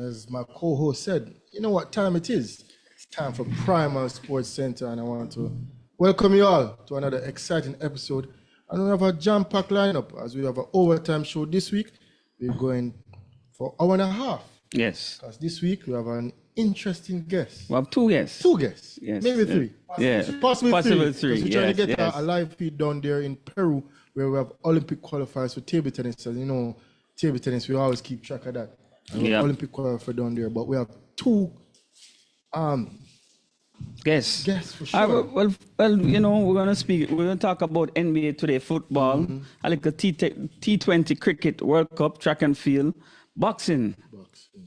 as my co-host said, you know what time it is? It's time for Primal Sports Center, and I want to welcome you all to another exciting episode. And we have a jam-packed lineup as we have an overtime show this week. We're going for an hour and a half. Yes. Because this week we have an interesting guest. We have two guests. Two guests. Yes. Maybe three. Possibly three. We're trying to get a live feed down there in Peru where we have Olympic qualifiers for table tennis. As you know, table tennis, we always keep track of that. Olympic qualifier down there. But we have two guests for sure. Well, you know, we're gonna talk about NBA today, football, a little T20 cricket, World Cup, track and field, boxing,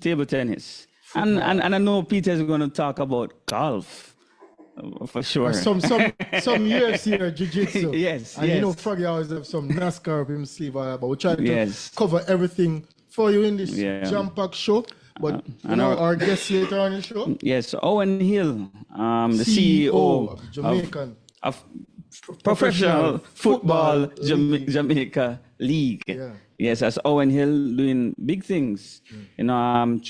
table tennis. And I know Peter's gonna talk about golf. For sure. Some UFC or jiu-jitsu. Yes. And you know, Froggy always have some NASCAR up his sleeve, but we're trying to cover everything for you in this jam-packed show. But you know, our guest later on the show. Yes, Owen Hill, the CEO of Jamaican of Professional Football Jamaica League. Yeah. Yes, as Owen Hill doing big things. You know,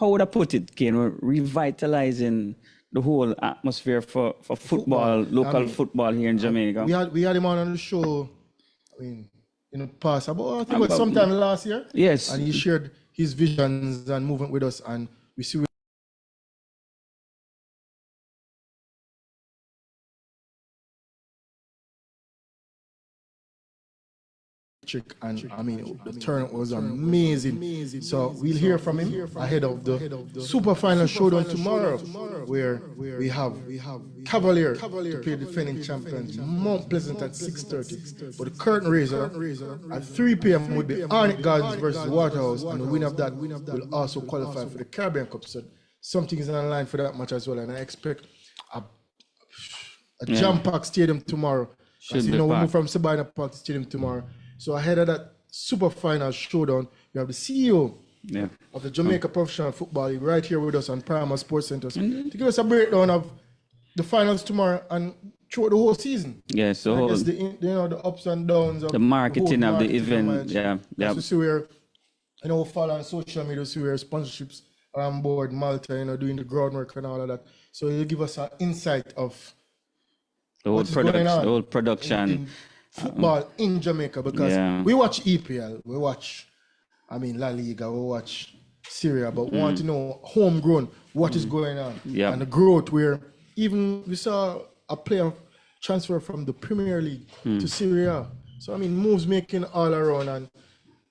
how would I put it, Kane? We're revitalizing the whole atmosphere for football, local football here in Jamaica. We had him on the show, I mean, in the past, about sometime last year. Yes. And he shared his visions and movement with us, and we see and I mean the turnout was amazing. So we'll hear from him ahead of the super final showdown tomorrow, where we have Cavalier to play defending champions Mount Pleasant at 6:30. But the curtain raiser at 3 p.m. would be Arnett Gardens versus Waterhouse, and the winner of that will also qualify for the Caribbean Cup. So something is on the line for that match as well, and I expect a jam-packed stadium tomorrow. As you know, we move from Sabina Park to stadium tomorrow. So ahead of that super final showdown, we have the CEO of the Jamaica Professional Football League right here with us on Primal Sports Center to give us a breakdown of the finals tomorrow and throughout the whole season. Yes, so I guess the ups and downs of the marketing of the event. We see where, you know, follow on social media, see where sponsorships are on board Malta, you know, doing the groundwork and all of that. So he'll give us an insight of the whole production. In football in Jamaica, because we watch EPL, we watch, La Liga, we watch Syria, but we want to know homegrown what is going on and the growth, where even we saw a player transfer from the Premier League to Syria. So moves making all around, and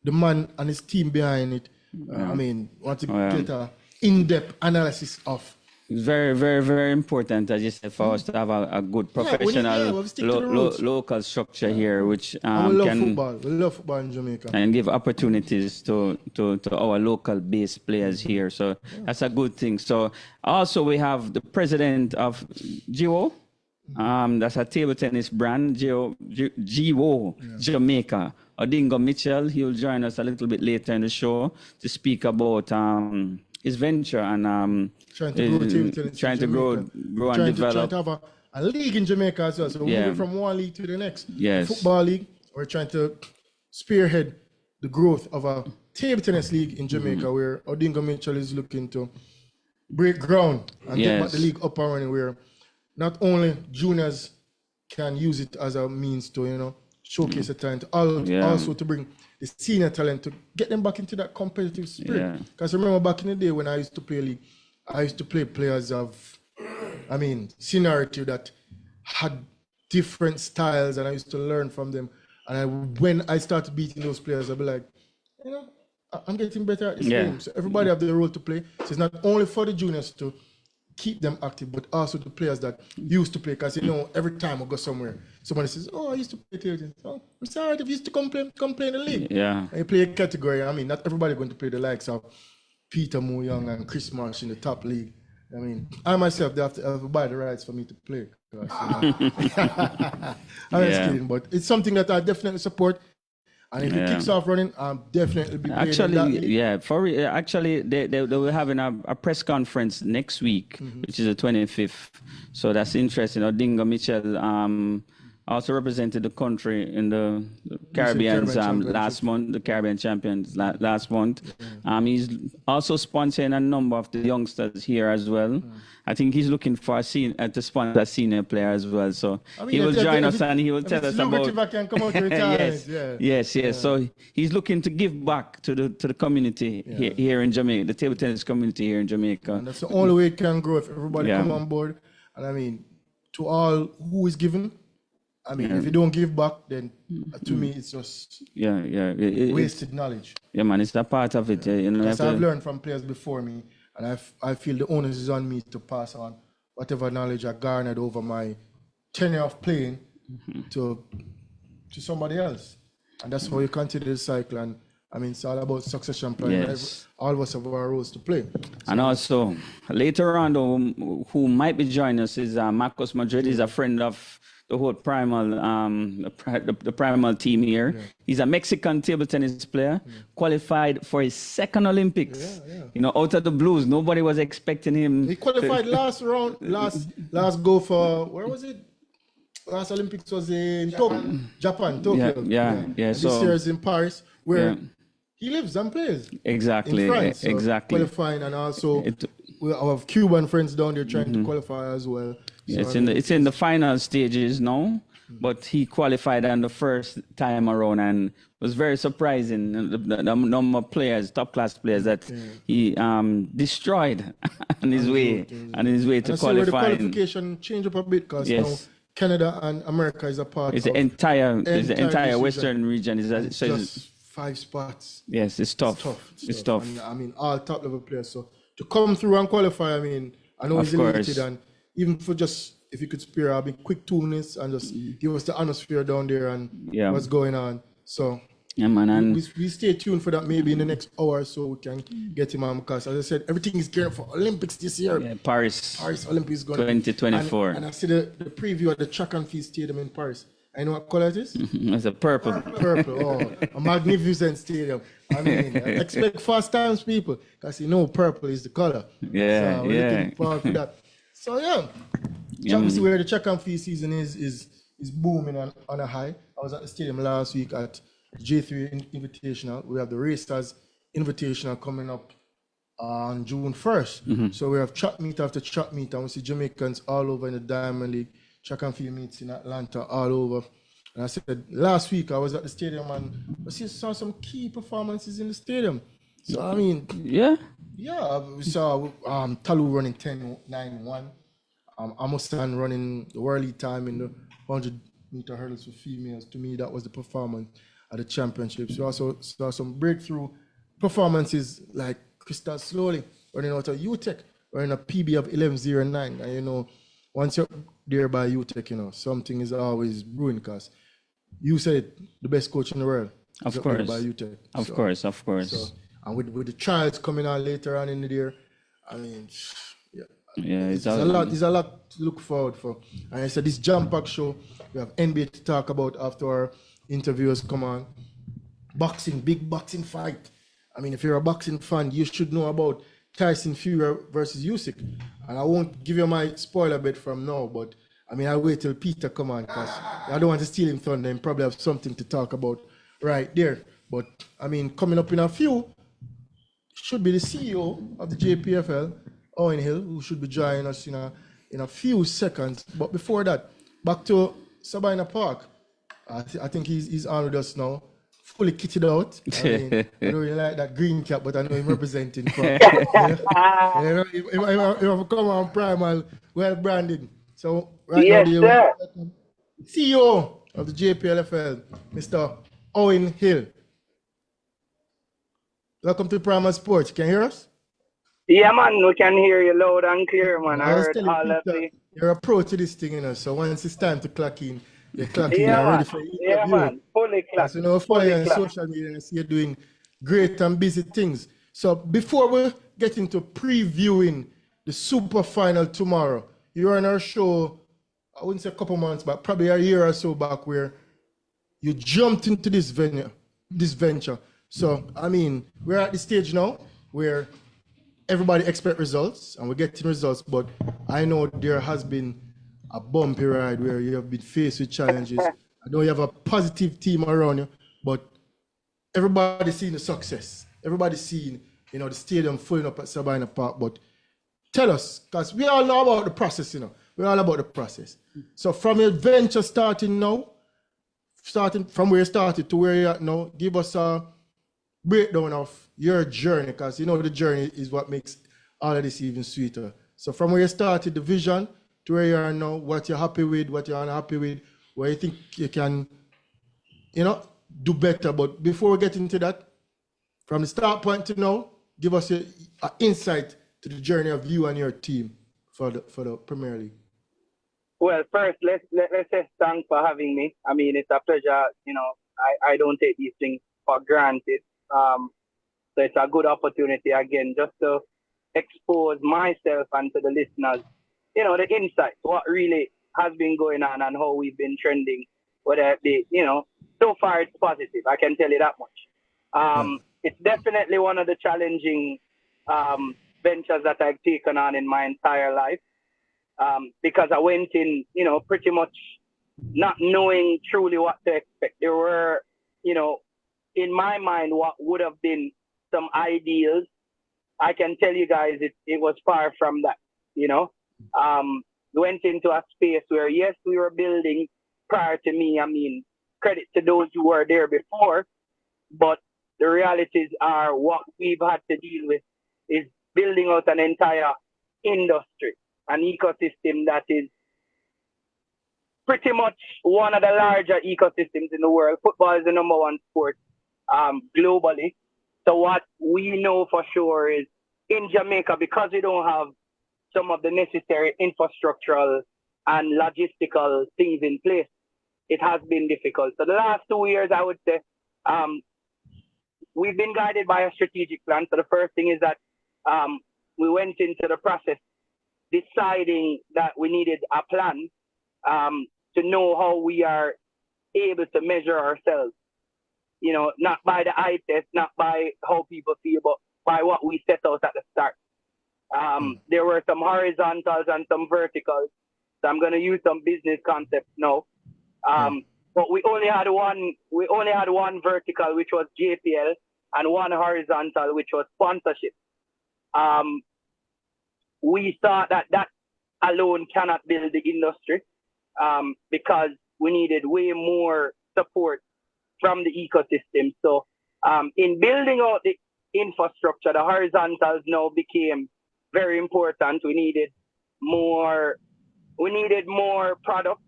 the man and his team behind it. Want to get a in-depth analysis of. It's very, very, very important, as you said, for us to have a good professional local structure here, which we love football in Jamaica, and give opportunities to our local base players here. So that's a good thing. So also we have the president of GEWO. That's a table tennis brand, GEWO Jamaica. Odingo Mitchell. He'll join us a little bit later in the show to speak about his venture and trying to grow and develop. Trying to have a league in Jamaica as well. So we're moving from one league to the next. Yes. Football league. We're trying to spearhead the growth of a table tennis league in Jamaica, where Odingo Mitchell is looking to break ground and get back the league up and running, where not only juniors can use it as a means to, you know, showcase the talent, also to bring the senior talent to get them back into that competitive spirit. Because remember back in the day when I used to play league, I used to play players of, seniority that had different styles, and I used to learn from them. And when I started beating those players, I'd be like, you know, I'm getting better at this game. So everybody have their role to play. So it's not only for the juniors to keep them active, but also the players that used to play. Because, you know, every time I go somewhere, somebody says, oh, I used to play table tennis. Oh, I'm sorry if you used to come play in the league. Yeah. And you play a category. Not everybody going to play the likes of Peter Mo Young and Chris Marsh in the top league. I myself, they have to buy the rights for me to play. I'm just kidding, but it's something that I definitely support. And if it kicks off running, I'm definitely be playing in that league. Actually, they will having a press conference next week, which is the 25th. So that's interesting. Odingo Mitchell also represented the country in the Caribbean's last month, the Caribbean Champions last month. He's also sponsoring a number of the youngsters here as well. I think he's looking for to sponsor a senior player as well. So he will join us and he will tell us about. I can come out to yes, yes. So he's looking to give back to the community here in Jamaica, the table tennis community here in Jamaica. And that's the only way it can grow, if everybody come on board. And I mean, to all who is given, I mean, if you don't give back, then to me, it's just wasted knowledge. Yeah, man, it's a part of it. You know, Because I've learned from players before me, and I feel the onus is on me to pass on whatever knowledge I garnered over my tenure of playing to somebody else. And that's how you continue the cycle. And I mean, it's all about succession planning. Yes. All of us have our roles to play. And also, later on, who might be joining us is Marcos Madrid. He's a friend of the whole Primal, the Primal team here. Yeah. He's a Mexican table tennis player, qualified for his second Olympics. You know, out of the blues, nobody was expecting him. He qualified last round, last go for, where was it? Last Olympics was in Japan, Tokyo. Yeah. So this year is in Paris, where he lives and plays. Exactly, in France, so exactly. Qualifying, and also we have Cuban friends down there trying to qualify as well. So it's in the final stages now, but he qualified on the first time around, and it was very surprising the number of players, top class players that he destroyed on his way to qualify. Where the qualification changed up a bit, because now Canada and America is a part of the entire Western region. Is just 5 spots. Yes, it's tough. It's tough. And, I mean, all top level players. So to come through and qualify, I mean, I know it's limited, and even for just, if you could spare a quick 2 minutes and just give us the atmosphere down there and what's going on. So man, and we stay tuned for that. Maybe in the next hour or so we can get him on, because as I said, everything is geared for Olympics this year. Yeah, Paris Olympics going 2024. And I see the preview of the track and field stadium in Paris. I know what color it is? It's a purple. Purple, a magnificent stadium. I mean, expect fast times, people, because you know purple is the color. Yeah, so we're looking forward to that. So see where the track and field season is booming on a high. I was at the stadium last week at J3 Invitational. We have the Racers Invitational coming up on June 1st. So we have track meet after track meet, and we see Jamaicans all over in the Diamond League. Track and field meets in Atlanta, all over. And I said, last week I was at the stadium and I saw some key performances in the stadium. So, I mean, we saw Talu running 10.91. Amosan running the worldly time in the 100-meter hurdles for females. To me, that was the performance at the championships. We also saw some breakthrough performances like Krista Slowly running out of UTEC, running a PB of 11.09. And, you know, once you're there by UTEC, you know, something is always brewing, because you said the best coach in the world. Of course. By UTEC. Of course. So, and with the trials coming on later on in the year, I mean, it's a lot to look forward for. And I said, this jam-pack show, we have NBA to talk about after our interviewers come on. Boxing, big boxing fight. I mean, if you're a boxing fan, you should know about Tyson Fury versus Usyk. And I won't give you my spoiler bet from now, but I mean, I'll wait till Peter come on, because I don't want to steal him thunder and probably have something to talk about right there. But I mean, coming up in a few should be the CEO of the JPFL, Owen Hill, who should be joining us in a few seconds. But before that, back to Sabina Park. I think he's on with us now, fully kitted out. I mean, I don't really like that green cap, but I know him representing for. If I come on Primal, well branded. So right now, CEO of the JPLFL, Mr. Owen Hill. Welcome to Primal Sports. Can you hear us? Yeah, man, we can hear you loud and clear, man. I heard all of the... You're a pro to this thing, you know, so once it's time to clock in, you clock in and ready for interview. Yeah, man, fully clock. So, you know, follow you on social media and I see you're doing great and busy things. So before we get into previewing the super final tomorrow, you were on our show, I wouldn't say a couple months back, probably a year or so back, where you jumped into this venture. So, I mean, we're at the stage now where everybody expect results, and we're getting results, but I know there has been a bumpy ride where you have been faced with challenges. I know you have a positive team around you, but everybody's seeing the success. Everybody's seeing, the stadium filling up at Sabina Park. But tell us, because we all know about the process, We're all about the process. So from your venture starting now, starting from where you started to where you're at now, give us a breakdown of your journey, because the journey is what makes all of this even sweeter. So from where you started, the vision, to where you are now, what you're happy with, what you're unhappy with, where you think you can, do better. But before we get into that, from the start point to now, give us an insight to the journey of you and your team for the Premier League. Well, first, let's say thanks for having me. I mean, it's a pleasure. I don't take these things for granted. So it's a good opportunity again, just to expose myself and to the listeners, the insights, what really has been going on and how we've been trending. Whether it be, so far it's positive. I can tell you that much. It's definitely one of the challenging ventures that I've taken on in my entire life. Because I went in, pretty much not knowing truly what to expect. There were, in my mind, what would have been some ideals. I can tell you guys it was far from that, We went into a space where, yes, we were building prior to me. I mean, credit to those who were there before, but the realities are what we've had to deal with is building out an entire industry, an ecosystem that is pretty much one of the larger ecosystems in the world. Football is the number one sport globally. So what we know for sure is in Jamaica, because we don't have some of the necessary infrastructural and logistical things in place, it has been difficult. So the last 2 years, I would say, we've been guided by a strategic plan. So the first thing is that we went into the process deciding that we needed a plan to know how we are able to measure ourselves. Not by the eye test, not by how people feel, but by what we set out at the start. There were some horizontals and some verticals. So I'm going to use some business concepts now. But we only had one vertical, which was JPL, and one horizontal, which was sponsorship. We thought that alone cannot build the industry because we needed way more support from the ecosystem. So in building out the infrastructure, the horizontals now became very important. We needed more product.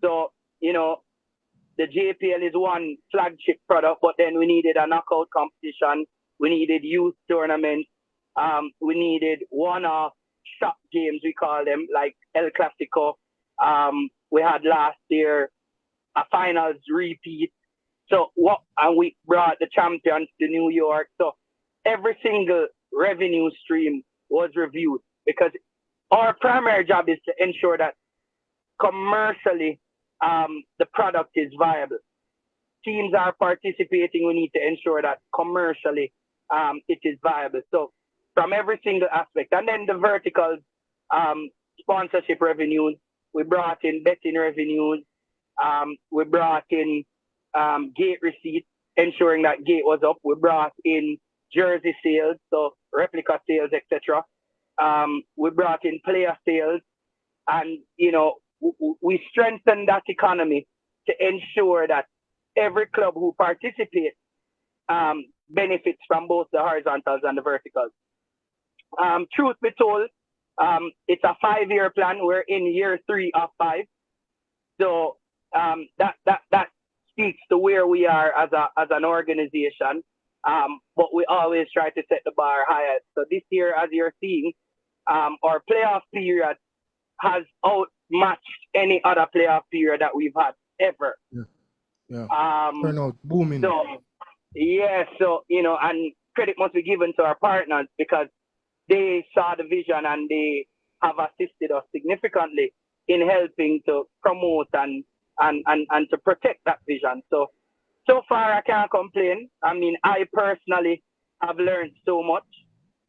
So, the JPL is one flagship product, but then we needed a knockout competition. We needed youth tournaments. We needed one-off shop games, we call them, like El Clasico. We had last year a finals repeat. And we brought the champions to New York. So every single revenue stream was reviewed because our primary job is to ensure that commercially the product is viable. Teams are participating. We need to ensure that commercially it is viable. So from every single aspect. And then the verticals, sponsorship revenues, we brought in betting revenues, we brought in gate receipts, ensuring that gate was up. We brought in jersey sales, so replica sales, etc. We brought in player sales, and we strengthened that economy to ensure that every club who participates benefits from both the horizontals and the verticals. Truth be told, it's a 5-year plan. We're in year 3 of 5, so that speaks to where we are as an organization. But we always try to set the bar higher. So this year, as you're seeing, our playoff period has outmatched any other playoff period that we've had ever. Turnout booming. So and credit must be given to our partners because they saw the vision and they have assisted us significantly in helping to promote and to protect that vision. So far I can't complain. I mean, I personally have learned so much,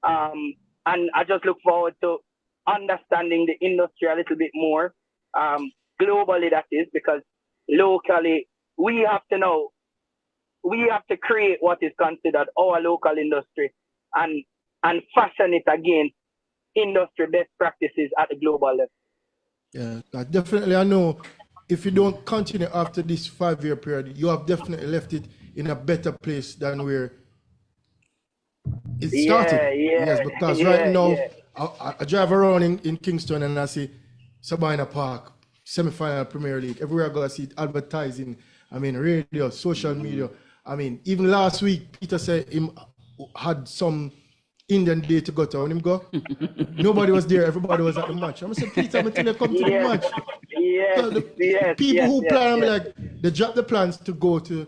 and I just look forward to understanding the industry a little bit more globally that is, because locally we have to create what is considered our local industry and fashion it against industry best practices at the global level. Yeah, definitely. I know if you don't continue after this 5-year period, you have definitely left it in a better place than where it started. Yes, because right now I drive around in Kingston and I see Sabina Park, semi-final Premier League. Everywhere I go, I see advertising. I mean, radio, social media. I mean, even last week, Peter said him had some Indian day to go to. When him go, nobody was there. Everybody was at the match. I'm saying, Peter, I'm telling you, come to the match. So the people who plan, I'm like, they drop the plans to go to.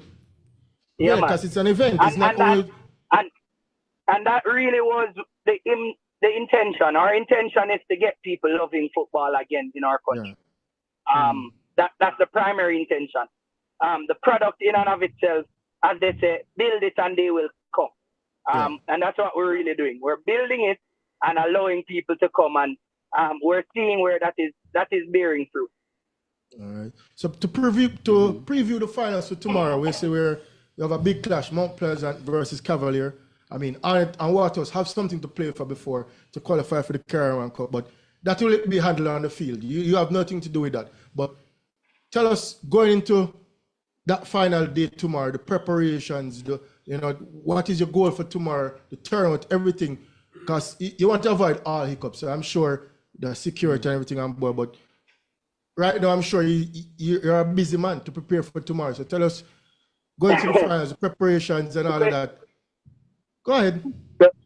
Yeah, because it's an event. It's not only. And that really was the intention. Our intention is to get people loving football again in our country. Yeah. That's the primary intention. The product in and of itself, as they say, build it and they will come. And that's what we're really doing. We're building it and allowing people to come, and we're seeing where that is bearing fruit. All right. So to preview the finals for tomorrow, we say we have a big clash: Mount Pleasant versus Cavalier. I mean, Arnett and Waters have something to play for before to qualify for the Caribbean Cup, but that will be handled on the field. You have nothing to do with that. But tell us, going into that final day tomorrow, the preparations, what is your goal for tomorrow, the turnout, everything, because you want to avoid all hiccups. So I'm sure the security and everything on board, but right now I'm sure you're a busy man to prepare for tomorrow. So tell us, going to the finals, the preparations and all of that. Go ahead.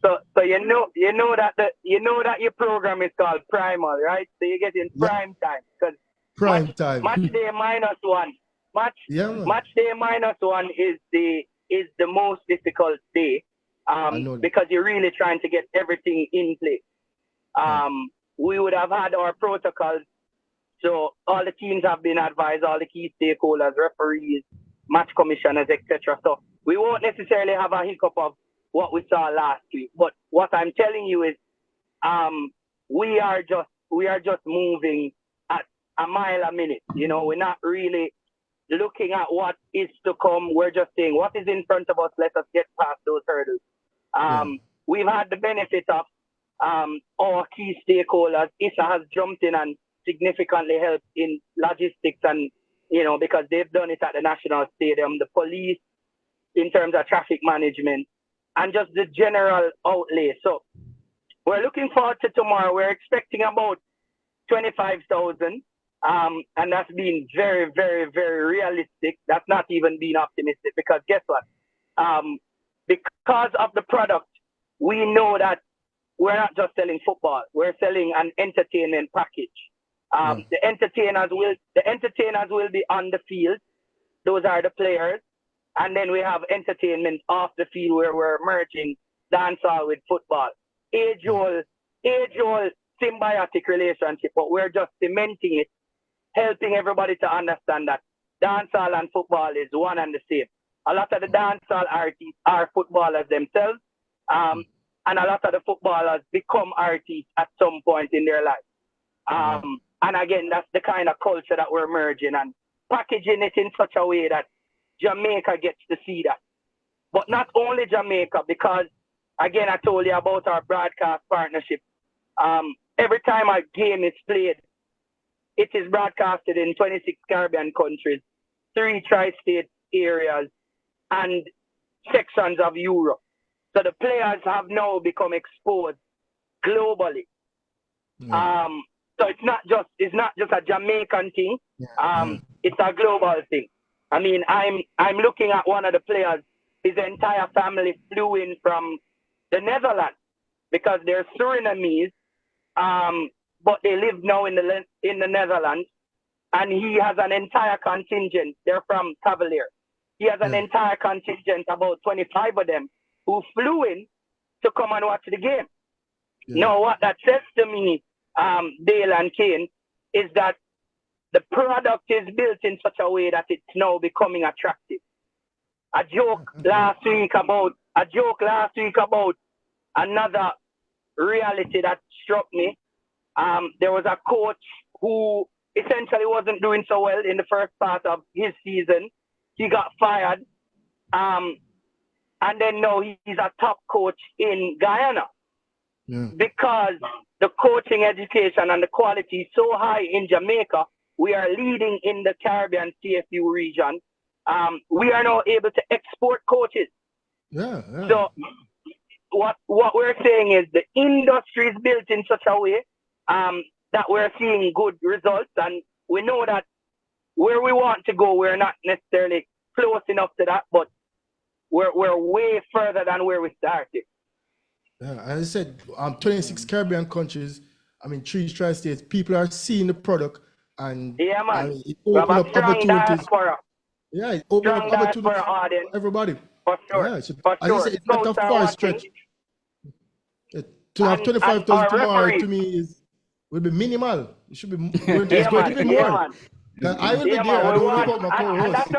So you know that your program is called Primal, right? So you get in prime time, because prime time. Match day -1. Match day -1 is the most difficult day, because you're really trying to get everything in place. We would have had our protocols, so all the teams have been advised, all the key stakeholders, referees, match commissioners, etc. So we won't necessarily have a hiccup of what we saw last week. But what I'm telling you is, we are just moving at a mile a minute. We're not really looking at what is to come. We're just saying what is in front of us. Let us get past those hurdles. We've had the benefit of our key stakeholders. ISA has jumped in and significantly helped in logistics, and because they've done it at the National Stadium, the police in terms of traffic management, and just the general outlay. So we're looking forward to tomorrow. We're expecting about 25,000, and that's being very, very, very realistic. That's not even being optimistic, because guess what? Because of the product, we know that we're not just selling football. We're selling an entertainment package. The entertainers will be on the field. Those are the players. And then we have entertainment off the field, where we're merging dancehall with football. Age-old symbiotic relationship, but we're just cementing it, helping everybody to understand that dancehall and football is one and the same. A lot of the dancehall artists are footballers themselves, and a lot of the footballers become artists at some point in their life. And again, that's the kind of culture that we're merging and packaging it in such a way that Jamaica gets to see that. But not only Jamaica, because again, I told you about our broadcast partnership. Every time a game is played, it is broadcasted in 26 Caribbean countries, 3 tri-state areas, and sections of Europe. So the players have now become exposed globally. So it's not just a Jamaican thing. It's a global thing. I mean, I'm looking at one of the players. His entire family flew in from the Netherlands, because they're Surinamese, but they live now in the Netherlands, and he has an entire contingent. They're from Cavalier. He has an entire contingent, about 25 of them, who flew in to come and watch the game. Now, what that says to me, Dale and Kane, is that the product is built in such a way that it's now becoming attractive. A joke last week about another reality that struck me. There was a coach who essentially wasn't doing so well in the first part of his season. He got fired. And then now he's a top coach in Guyana. Yeah. Because the coaching education and the quality is so high in Jamaica, we are leading in the Caribbean CFU region. We are now able to export coaches. Yeah. So what we're saying is the industry is built in such a way that we're seeing good results, and we know that where we want to go, we're not necessarily close enough to that, but we're way further than where we started. Yeah, as I said, 26 Caribbean countries, 3 tri-states, people are seeing the product, and Yeah, man. I mean, it opened up Strong opportunities. diaspora. Yeah, it opened up Strong opportunities diaspora audience. for everybody. For sure. Yeah, so, For as I sure. said, it's not a Scouts are far watching. stretch. To have And 25,000 our tomorrow referees. to me will be minimal. It should be it's Yeah, going to man. be Yeah, more. man. Now, I will be Yeah, there. man. I We don't know want, about my and co-host.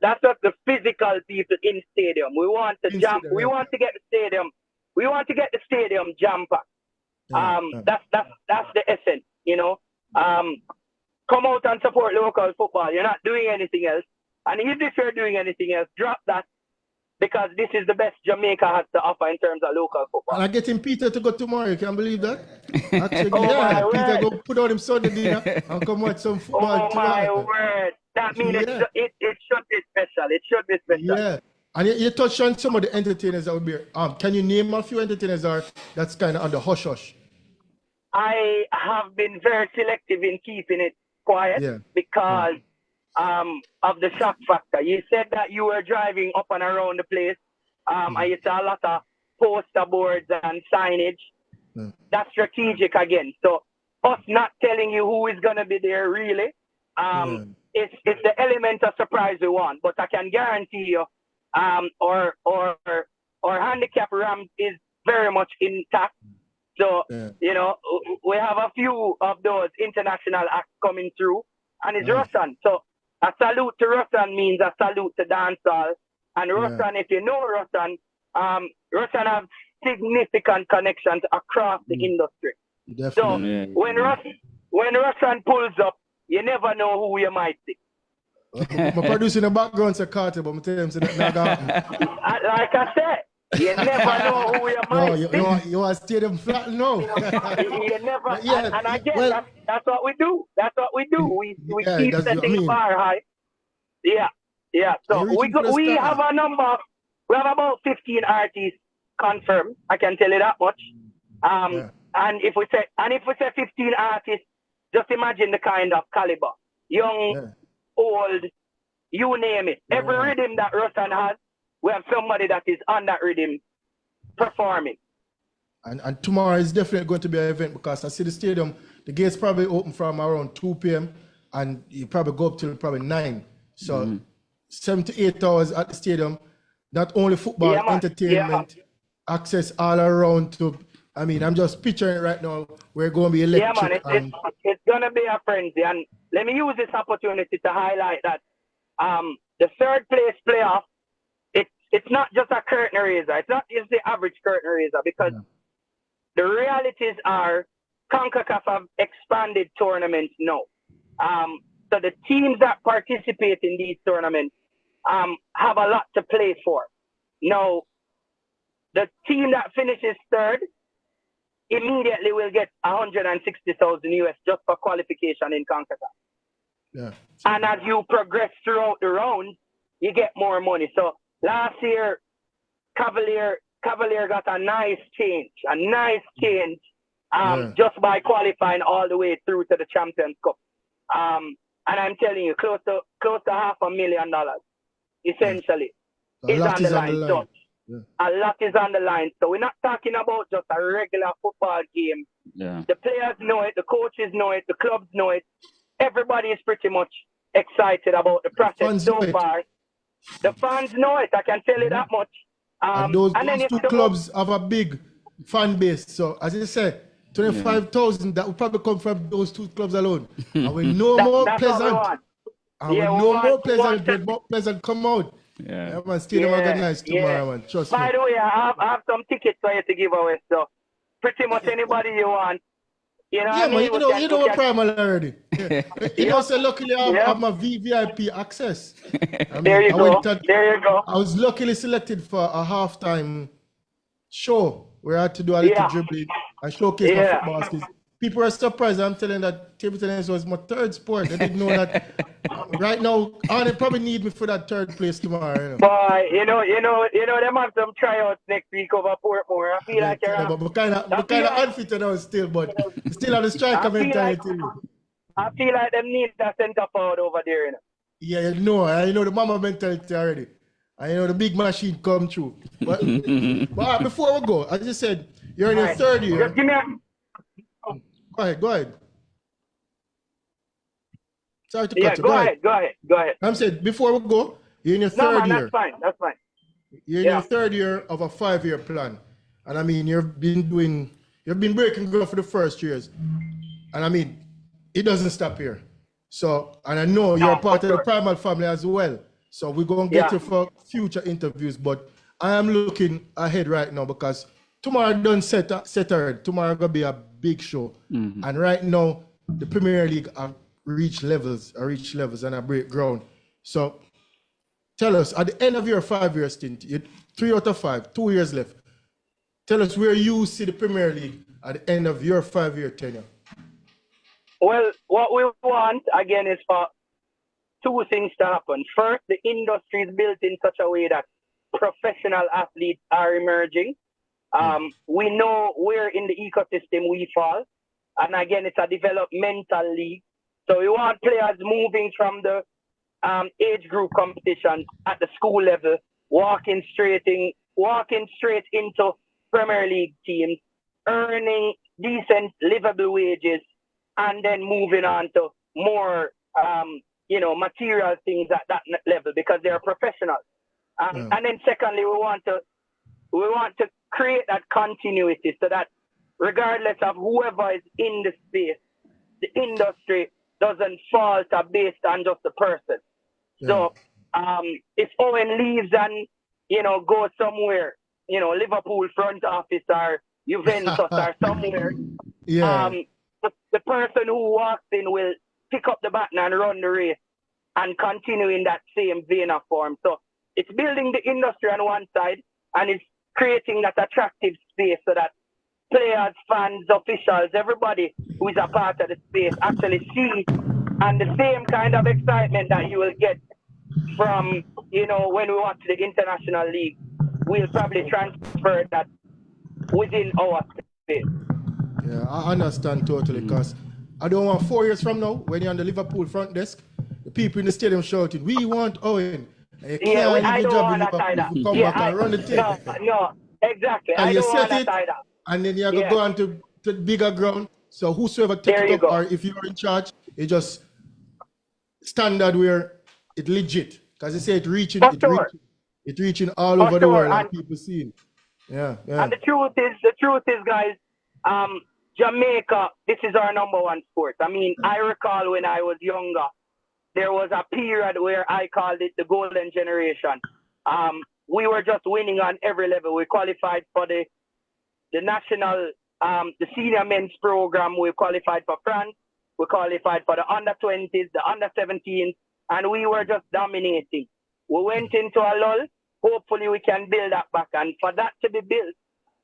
that's just the physical people in stadium. We want to In jump. stadium, We yeah. want to get the stadium. We want to get the stadium jam packed. Yeah. That's the essence, you know. Come out and support local football. You're not doing anything else. And if you're doing anything else, drop that, because this is the best Jamaica has to offer in terms of local football. And I'm getting Peter to go tomorrow. You can believe that? Actually, Oh, yeah. my Peter word. go put on him Sunday dinner and come watch some football Oh, my tomorrow. word. That means Yeah. it should be special. It should be special. Yeah. And you touched on some of the entertainers that would be. Can you name a few entertainers that's kind of on the hush hush? I have been very selective in keeping it quiet because of the shock factor. You said that you were driving up and around the place. And you saw a lot of poster boards and signage. That's strategic again. So us not telling you who is going to be there really, it's the element of surprise we want. But I can guarantee you, our handicap ramp is very much intact. So, you know, we have a few of those international acts coming through, and it's Russian. So a salute to Russian means a salute to dancehall. And Russian, if you know Russian, Russian have significant connections across the industry. Definitely. So when Russian pulls up, you never know who you might see. My producer in the background say Carter, but I'm telling him that not gonna happen. Like I said, you never know who you might see. You want stadium flat? No. You never. Yeah, and again, well, that's what we do. That's what we do. We yeah, keep that's what I setting mean. bar high. Yeah. So we have a number. We have about 15 artists confirmed. I can tell you that much. And if we say 15 artists, just imagine the kind of caliber, young, old, you name it. Every rhythm that Russian has, we have somebody that is on that rhythm performing. And tomorrow is definitely going to be an event, because I see the stadium, the gates probably open from around 2 p.m. and you probably go up till probably 9. So 7 to 8 hours at the stadium, not only football, entertainment, access all around to, I'm just picturing it right now. We're going to be electric. Yeah, man, it's going to be a frenzy. And let me use this opportunity to highlight that the third place playoff, it's not just a curtain raiser. It's not just the average curtain raiser, because the realities are CONCACAF have expanded tournaments now. So the teams that participate in these tournaments have a lot to play for. Now, the team that finishes third immediately will get 160,000 US just for qualification in CONCACAF. Yeah. And as you progress throughout the rounds, you get more money. So last year, Cavalier got a nice change just by qualifying all the way through to the Champions Cup. And I'm telling you, close to $500,000 essentially is on the line. So a lot is on the line. So we're not talking about just a regular football game. Yeah. The players know it, the coaches know it, the clubs know it. Everybody is pretty much excited about the process so far. The fans know it, I can tell you that much. And those two clubs have a big fan base. So as you said, 25,000 that will probably come from those two clubs alone. And we know more Pleasant. And we know more Pleasant, but more Pleasant come out. Yeah. Man, stadium organized tomorrow, man. Trust me. By the way, I have some tickets for you to give away. So pretty much anybody you want, You know Yeah, what I man, mean? you know what Primal already. Yeah. You know, Yep. so luckily I have Yep. my VVIP access. I There mean, you go. There you go. I was luckily selected for a halftime show where I had to do a little Yeah. dribbling and showcase my Yeah. football skills. People are surprised. I'm telling that table tennis was my third sport. They didn't know that right now, they probably need me for that third place tomorrow. You know. But them have some tryouts next week over Portmore. I feel like Yeah, but I we're feel kind of like unfit now still, but still have the striker I feel like mentality. I feel like them need a centre forward over there, you know. Yeah, you know, I know the mama mentality already. I know the big machine come through. But before we go, I just said you're in All your right. third year. Just give me a Go ahead. Sorry to yeah, cut you. Go ahead. go ahead. I'm saying before we go, you're in your No third man, year. that's fine. You're in Yeah. your third year of a 5-year plan. And I mean, you've been breaking ground for the first years. And I mean, it doesn't stop here. So, and I know you're a No, part for of the sure. Primal family as well. So we're going to get Yeah. you for future interviews. But I am looking ahead right now because tomorrow done set already. Tomorrow going to be a big show. And right now, the Premier League have reached levels and I break ground. So tell us, at the end of your 5-year stint, 3 out of 5, 2 years left. Tell us where you see the Premier League at the end of your 5-year tenure. Well, what we want again is for two things to happen. First, the industry is built in such a way that professional athletes are emerging. We know where in the ecosystem we fall. And again, it's a developmental league. So we want players moving from the age group competitions at the school level, walking straight into Premier League teams, earning decent, livable wages, and then moving on to more, material things at that level because they're professionals. And then secondly, we want to create that continuity so that regardless of whoever is in the space, the industry doesn't falter based on just the person. Yeah. So if Owen leaves and goes somewhere, Liverpool front office or Juventus or somewhere, Yeah. the person who walks in will pick up the baton and run the race and continue in that same vein of form. So it's building the industry on one side and it's creating that attractive space so that players, fans, officials, everybody who is a part of the space actually see and the same kind of excitement that you will get from, when we watch the international league, we'll probably transfer that within our space. Yeah, I understand totally because I don't want 4 years from now when you're on the Liverpool front desk, the people in the stadium shouting, "We want Owen." And you Yeah, can't leave I your don't job in want that Liverpool either. if you come back and run the thing. No, exactly. And I you don't want set that it, either. and then you have to Yeah. go on to the bigger ground. So whosoever take There it you up, go. or if you're in charge, it just standard where it legit. Because they say For sure. it reaching all For over the sure. world and people seeing. Yeah. And the truth is, guys, Jamaica, this is our number one sport. I mean, I recall when I was younger, there was a period where I called it the golden generation. We were just winning on every level. We qualified for the national, the senior men's program. We qualified for France. We qualified for the under 20s, the under 17s, and we were just dominating. We went into a lull. Hopefully we can build that back. And for that to be built,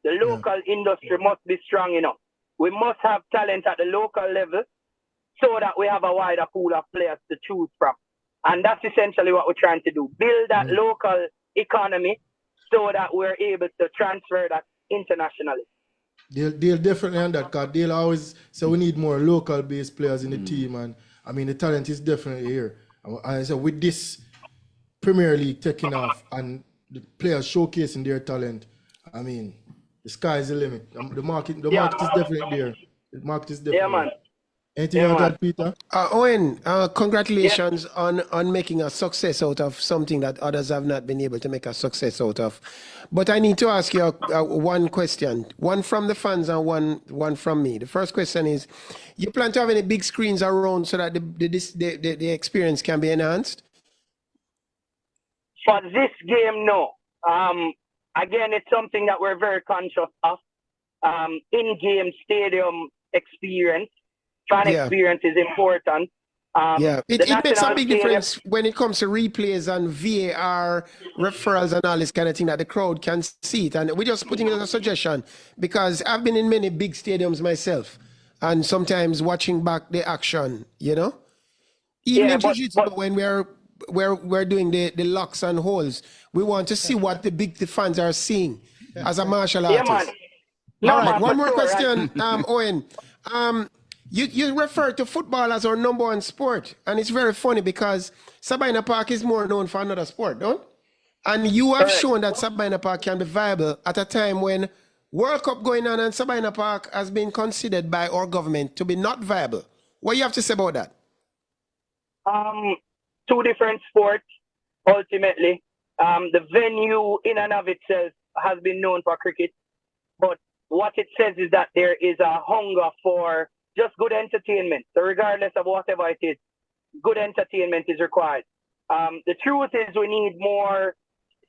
the local industry must be strong enough. We must have talent at the local level so that we have a wider pool of players to choose from. And that's essentially what we're trying to do. Build that local economy so that we're able to transfer that internationally. They'll definitely on that because they'll always say we need more local based players in the team. And I mean, the talent is definitely here. And so with this Premier League taking off and the players showcasing their talent, I mean, the sky is the limit. The market is definitely there. The market is definitely Yeah, man. there. Anything you want to add, Peter? Owen, congratulations on making a success out of something that others have not been able to make a success out of. But I need to ask you one question, one from the fans and one from me. The first question is, you plan to have any big screens around so that the experience can be enhanced? For this game, no. Again, it's something that we're very conscious of. In-game stadium experience. Fan Yeah. experience is important. Yeah, The it makes a national big stadium- difference when it comes to replays and VAR referrals and all this kind of thing that the crowd can see it. And we're just putting it as a suggestion because I've been in many big stadiums myself and sometimes watching back the action, you know? Even Yeah, in but- jiu-jitsu, when we're doing the locks and holds, we want to see what the fans are seeing as a martial Yeah, artist. man. No, All right, man, one for more sure, question, right? Owen. You refer to football as our number one sport, and it's very funny because Sabina Park is more known for another sport, don't? And you have Correct. shown that Sabina Park can be viable at a time when World Cup going on and Sabina Park has been considered by our government to be not viable. What do you have to say about that? Two different sports, ultimately. The venue in and of itself has been known for cricket, but what it says is that there is a hunger for just good entertainment. So regardless of whatever it is, good entertainment is required. The truth is we need more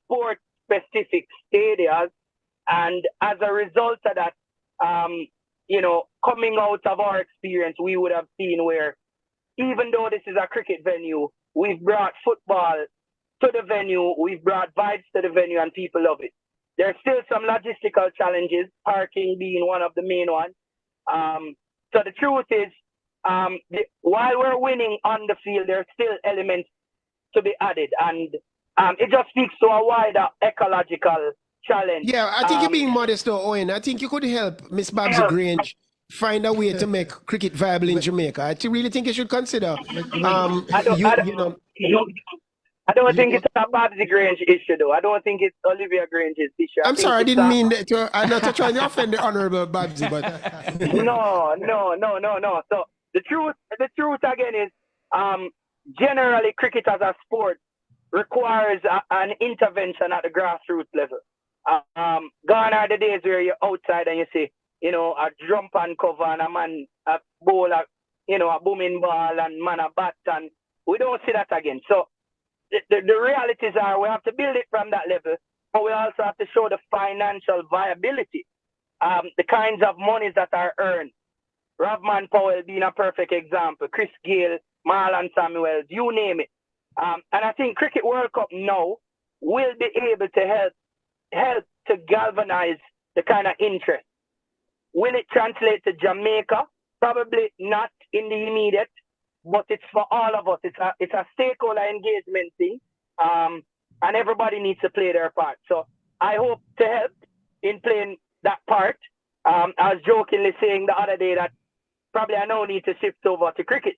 sport-specific stadiums, and as a result of that, coming out of our experience, we would have seen where even though this is a cricket venue, we've brought football to the venue, we've brought vibes to the venue, and people love it. There's still some logistical challenges, parking being one of the main ones. So the truth is, while we're winning on the field, there's still elements to be added, and it just speaks to a wider ecological challenge. Yeah, I think you're being modest though, Owen. I think you could help Miss Babsy Grange find a way to make cricket viable in Jamaica. I really think you should consider. I don't think it's a Babsy Grange issue, though. I don't think it's Olivia Grange's issue. I'm sorry, I didn't mean that. I'm not trying to offend the Honorable Babsy, but no. So the truth again is, generally cricket as a sport requires an intervention at the grassroots level. Gone are the days where you're outside and you see, a drum pan cover and a man a bowl, a booming ball and man a bat, and we don't see that again. So the realities are we have to build it from that level, but we also have to show the financial viability, the kinds of monies that are earned. Ravman Powell being a perfect example, Chris Gale, Marlon Samuels, you name it. And I think Cricket World Cup now will be able to help to galvanize the kind of interest. Will it translate to Jamaica? Probably not in the immediate, but it's for all of us. It's a stakeholder engagement thing, and everybody needs to play their part. So I hope to help in playing that part. I was jokingly saying the other day that probably I now need to shift over to cricket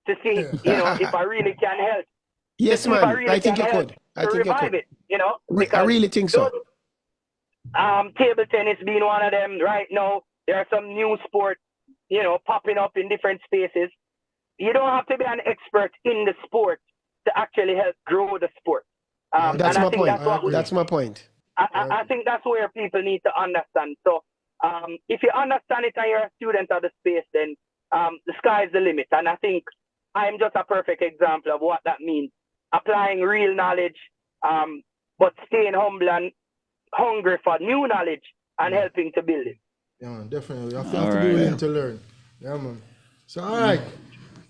to see, if I really can help. yes, man, I think you could. I think you could. It, I really think so. Table tennis being one of them right now. There are some new sports, popping up in different spaces. You don't have to be an expert in the sport to actually help grow the sport. That's my point. That's my point. I think that's where people need to understand. So if you understand it and you're a student of the space, then the sky is the limit. And I think I'm just a perfect example of what that means. Applying real knowledge, but staying humble and hungry for new knowledge and helping to build it. Yeah, man, definitely. You have to be willing to learn. Yeah, man. So, all right.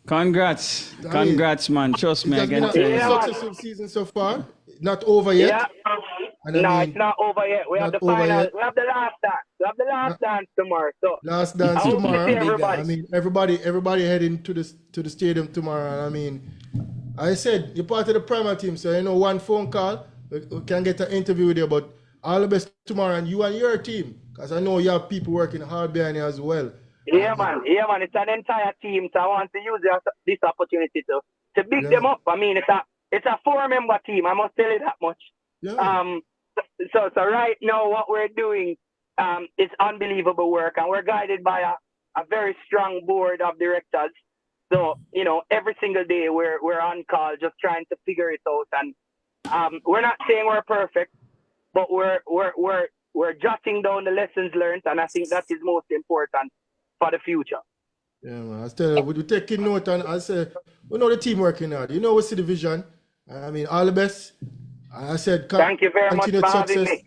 Congrats, man. Trust me, It has been a successful season so far. Not over yet. Yeah. And It's not over yet. We have the final. We have the last dance. We have the last dance tomorrow. So last dance tomorrow. Everybody. I mean, everybody heading to the stadium tomorrow. I mean, I said you're part of the Primal team, so one phone call, we can get an interview with you. But all the best tomorrow, and you and your team, because I know you have people working hard behind you as well. Yeah, man. It's an entire team, so I want to use this opportunity to big them up. I mean, it's a 4-member team. I must tell you that much. Yeah. So right now, what we're doing is unbelievable work, and we're guided by a very strong board of directors. So every single day we're on call, just trying to figure it out. And we're not saying we're perfect, but we're jotting down the lessons learned, and I think that is most important for the future. Yeah, man. I tell you, we taking note, and I say we know the team working hard. We see the vision. I mean, all the best. I said, thank you very much for having me.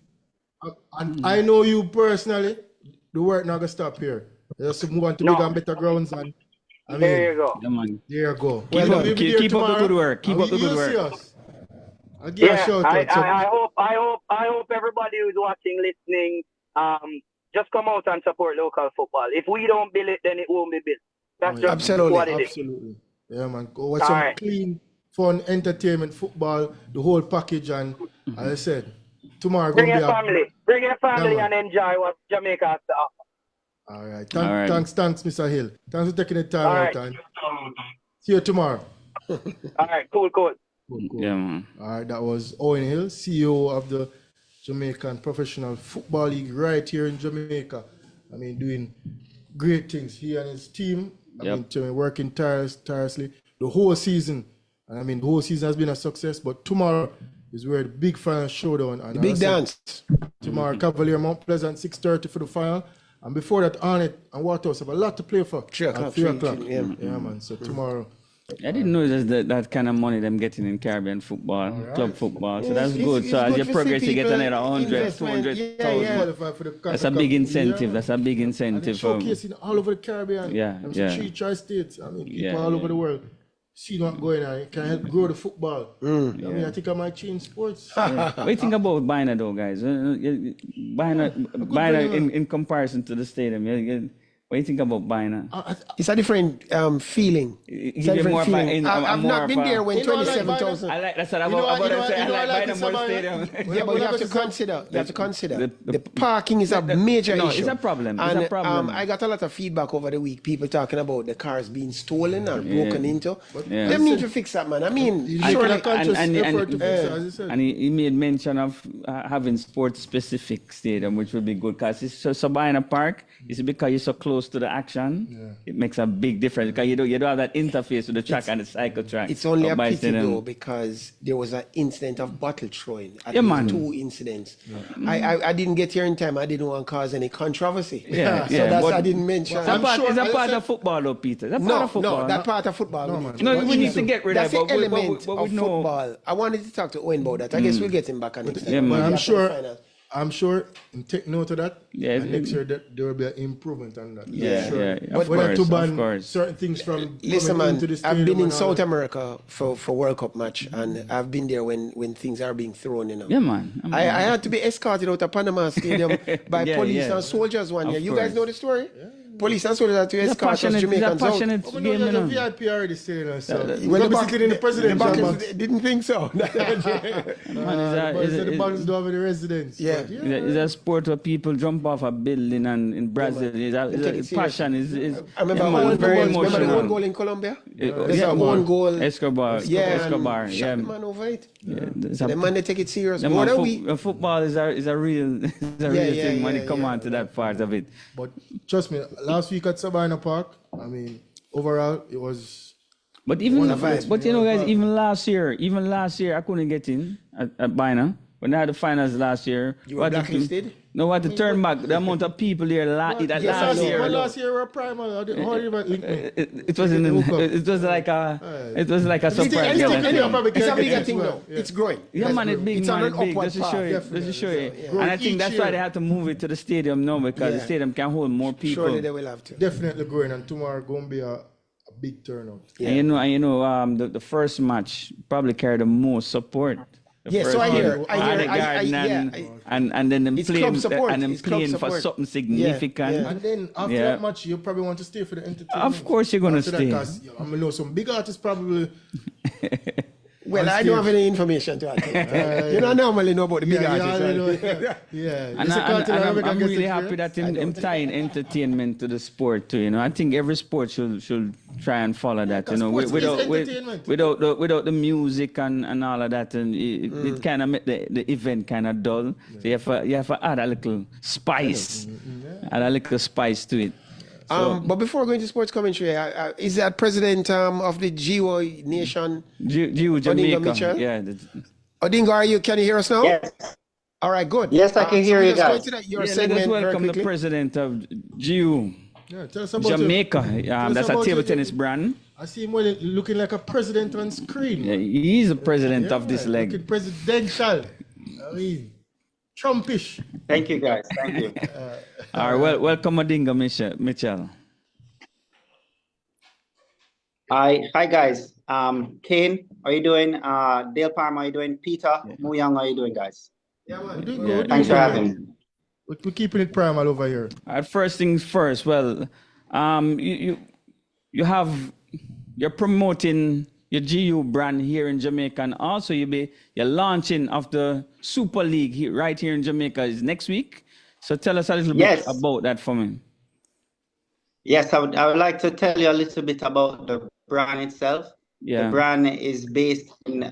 And I know you personally. The work not gonna stop here. Just move on to No. bigger and better grounds, and I mean, There you go. Yeah, man. there you go. Keep Well, up- we'll be keep- there keep up the tomorrow, good work. Keep and up the good you'll work. see us. I'll give a shout out. So, I hope everybody who's watching, listening, just come out and support local football. If we don't build it, then it won't be built. That's just Absolutely. what it is. absolutely. Yeah, man. Go watch All some right. clean, fun entertainment, football, the whole package. And as I said, tomorrow Bring gonna your be family. Bring your family Yeah, man. and enjoy what Jamaica has to offer. All right. All right. Thanks, Mr. Hill. Thanks for taking the time All out. right. And see you tomorrow. All right, cool. Cool. Yeah, man. All right, that was Owen Hill, CEO of the Jamaican Professional Football League right here in Jamaica. I mean, doing great things. He and his team, working tirelessly the whole season. And I mean, the whole season has been a success, but tomorrow is where the big final showdown. And Big as I said, dance. tomorrow, Cavalier Mount Pleasant, 6:30 for the final. And before that, Arnett and Waterhouse have a lot to play for. 3 o'clock, At 3 o'clock. yeah. Yeah, man. So tomorrow. I didn't know that kind of money them getting in Caribbean football, club football. So that's It's- good. it's So as good you to see progress, you get people another 100, investment. 200,000. Yeah. Qualify for the That's a big incentive. Yeah. That's a big And incentive. they're showcasing all over the Caribbean. Yeah, And yeah. 3 tri-states. I mean, people Yeah, all over yeah. the world see what's going on. It can help grow the football. I mean, I think I might change sports. What do you think about Bina though, guys? Bina in comparison to the stadium. What do you think about Bina? It's a different feeling. It's a Give you more different of a- feeling. in- I've more not of been a- there when You know, I like 27,000. I like that's what I'm You know what- about you know to say. what- you know I what I like like Bina more about it? stadium. Yeah, but you have to consider. You have to consider. The parking is a major No, issue. it's a problem. It's And, a problem. I got a lot of feedback over the week. People talking about the cars being stolen or broken into. Yeah. Them need to fix that, man. I mean, He's surely. making a conscious and- effort to fix it, as you said. And he made mention of having sports-specific stadium, which would be good because it's so Bina Park. It's because you're so close to the action. It makes a big difference because you don't have that interface with the track and the cycle track. It's only a Of Bina pity Stadium. though because there was an incident of bottle throwing. At Yeah, least man. 2 incidents. I didn't get here in time. I didn't want to cause any controversy. Yeah, So yeah, that's but- I didn't mention. Is that part, sure- is that as I part said- of football, though, Peter? Is that part No, of football? no, that part of football. No, we man. need to- No, but we need it's- to get rid that's of it, the but element we of know. football. I wanted to talk to Owen about that. I guess we'll get him back on next time. Yeah, man. But I'm After the sure, final. I'm sure, and take note of that. Yeah, and next year that there will be an improvement on that. Yeah, Sure. yeah, of Whether to course, ban of course. certain things from Listen, coming man, into the I've stadium been in and all South that. America for World Cup match, and I've been there when things are being thrown, you know. Yeah, man. I had to be escorted out of Panama Stadium by Yeah, police yeah. and soldiers one year. Of You guys course. know the story? Police and soldiers had to It's a escort us passionate, it's a Jamaicans out. passionate Oh, no, game, you there's a know. VIP already staying there, so Well, we're gonna be sitting in the presidential back box. didn't think so. Man, But it's the banks don't have any residents. Yeah. But it's a sport where people jump off a building and in Brazil. Take it It's serious. passion is I remember yeah, man, one very goal, remember the emotional. one goal in Colombia? There's yeah, a one goal. Escobar. Yeah, Escobar. and Yeah. shot the man over it. It's a- The man, they take it serious. yeah, More man, than we. football is a real, is a real Yeah, thing when yeah, it come yeah. on to that part of it. But trust me, last week at Sabina Park, I mean, overall it was. But even, Wonderful. but you know, guys, even last year, I couldn't get in at Bina. When they had the finals last year, You were what the- blacklisted? No, what to turn back the amount of people there that Yes, last year. last year we were Primal. How did you link me? It was like a surprise. It's Yeah, a- yeah. probably It's a can't bigger get thing as now. well. Yeah. It's growing. Yeah, man, it's big, It's man, on it's an big. upward Just to path. show you, Definitely, just to show you. definitely. And I think Each that's why year. they had to move it to the stadium now because the Yeah. stadium can hold more people. Surely they will have to. Definitely growing, and tomorrow going to be a big turnout. And you know, the first match probably carried the most support. The Yeah, so first I hear- one, I hear- Odegaard I- and, yeah, and then them It's playing club support. and them It's club playing for support. something significant. yeah. And then after Yeah. that match, you probably want to stay for the entertainment. Of course you're gonna After that, stay. 'cause, I mean, know some big artists probably. Well, On I don't have stage. any information to add. You don't normally know about the big artists. I right? know, yeah. And, It's a culture that America I'm gets really it happy first. that him tying entertainment to the sport too. You know, I think every sport should try and follow that. You know, sports is entertainment. without the music and all of that, and it kind of make the event kind of dull. So you have to add a little spice, add a little spice to it. But before going to sports commentary, is that president of the GEWO Nation, GEWO Jamaica, Mitchell? yeah. Odingo? Can you hear us now? Yes, All right, good. yes, I can hear you let's go guys. into that, your Yeah, let us segment very welcome the quickly. president of GEWO Yeah, tell us about Jamaica. us That's a about table it. tennis brand. I see him well, looking like a president on screen. Yeah, he's the president of this Looking leg. presidential. I mean, Trumpish. Thank you, guys. Thank you. All right, welcome, Odingo Mitchell. Hi, guys. Kane, how you doing? Dale Palmer, how you doing? Peter, Muyang, how you doing, guys? Yeah, man. We're doing good. Thanks for having me. We're keeping it primal over here. All right, first things first. Well, you have you're promoting your GU brand here in Jamaica, and also you're launching of the Super League right here in Jamaica is next week. So tell us a little bit about that for me. Yes, I would like to tell you a little bit about the brand itself. Yeah. The brand is based in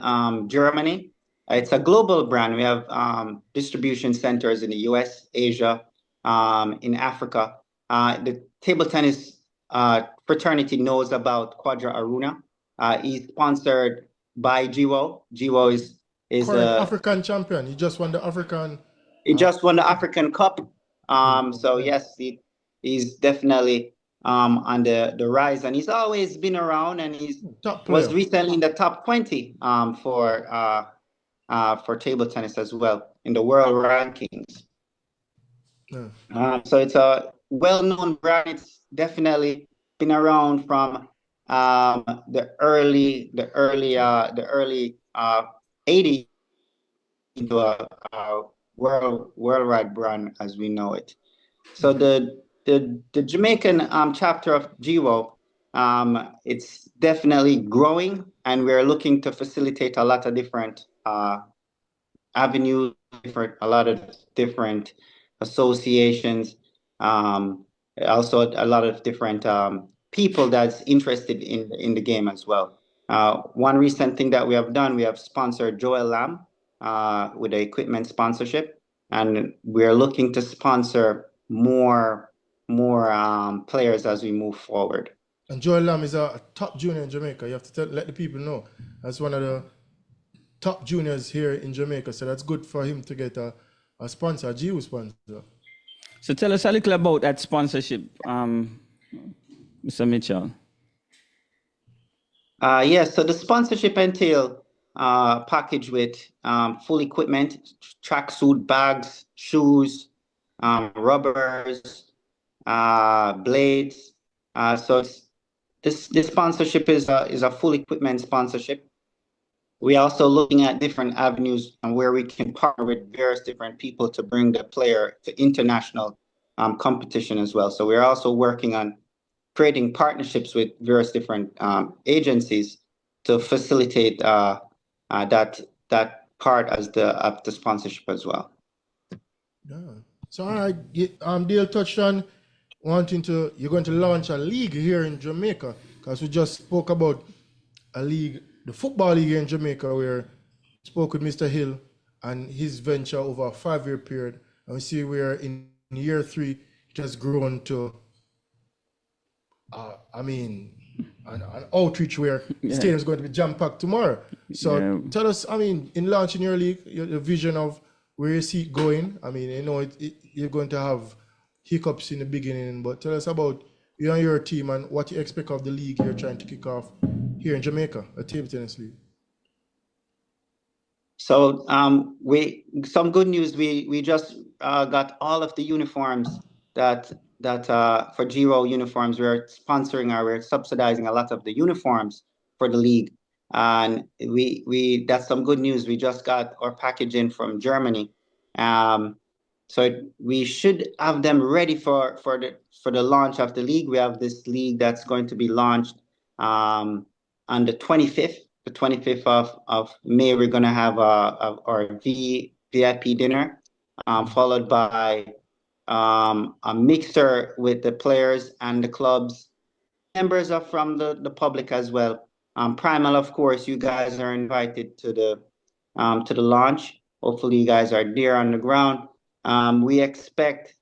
Germany. It's a global brand. We have distribution centers in the US, Asia, in Africa. The table tennis fraternity knows about Quadra Aruna. He's sponsored by GEWO. GEWO is current African champion. He just won the African. He just won the African Cup. So yes, he's definitely on the rise, and he's always been around, and he's was recently in the top 20 for table tennis as well in the world rankings. So it's a well-known brand. It's definitely been around from the early 80s into a worldwide brand as we know it. So the Jamaican chapter of GEWO, it's definitely growing, and we're looking to facilitate a lot of different avenues, a lot of different associations, also a lot of different people that's interested in the game as well. One recent thing that we have done, we have sponsored Joel Lamb with the equipment sponsorship, and we're looking to sponsor more players as we move forward. And Joel Lamb is a top junior in Jamaica. You have to let the people know. That's one of the top juniors here in Jamaica. So that's good for him to get a sponsor, a GEWO sponsor. So tell us a little about that sponsorship, Mr. Mitchell. Yes, so the sponsorship entail package with full equipment, tracksuit, bags, shoes, rubbers, blades. So this sponsorship is a full equipment sponsorship. We're also looking at different avenues and where we can partner with various different people to bring the player to international competition as well. So we're also working on creating partnerships with various different agencies to facilitate that part of the sponsorship as well. Yeah. So all right, Dale touched on you're going to launch a league here in Jamaica, because we just spoke about a league, the football league here in Jamaica, where we spoke with Mr. Hill and his venture over a 5-year period, and we see we're in year 3. It has grown to an outreach where the stadium is going to be jam-packed tomorrow. So tell us, in launching your league, the vision of where you see it going. You're going to have hiccups in the beginning, but tell us about you and your team and what you expect of the league you're trying to kick off here in Jamaica, a table tennis league. So some good news. We just got all of the uniforms that for GEWO uniforms. We're subsidizing a lot of the uniforms for the league, and we that's some good news. We just got our package in from Germany, so we should have them ready for the launch of the league. We have this league that's going to be launched on the 25th. The 25th of May, we're going to have our VIP dinner, followed by a mixer with the players and the clubs. Members are from the public as well. Primal, of course, you guys are invited to the launch. Hopefully, you guys are there on the ground. We expect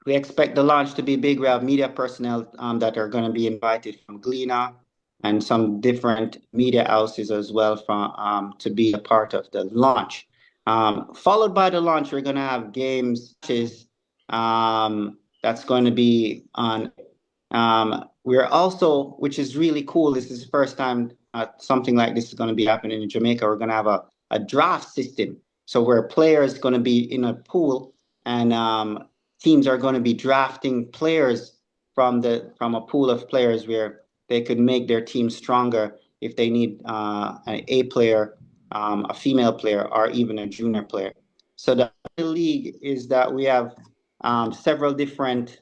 the launch to be big. We have media personnel that are going to be invited from Gleaner and some different media houses as well to be a part of the launch. Followed by the launch, we're going to have games that's going to be on. We're also, which is really cool, this is the first time something like this is going to be happening in Jamaica. We're going to have a draft system. So where players going to be in a pool, and teams are going to be drafting players from a pool of players where they could make their team stronger if they need an A player, a female player, or even a junior player. So the league is that we have several different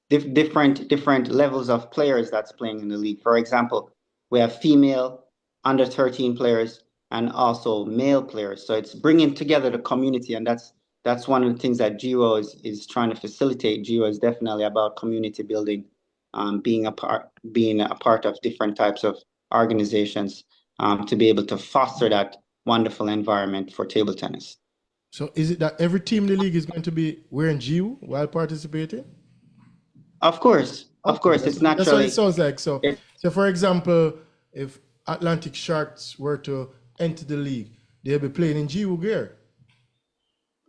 different levels of players that's playing in the league. For example, we have female under 13 players and also male players. So it's bringing together the community, and that's one of the things that GEWO is trying to facilitate. GEWO is definitely about community building, being a part of different types of organizations to be able to foster that wonderful environment for table tennis. So is it that every team in the league is going to be wearing GEWO while participating? Of course, it's naturally. That's what it sounds like. So, It- so for example, if Atlantic Sharks were to enter the league, they'll be playing in GEWO gear.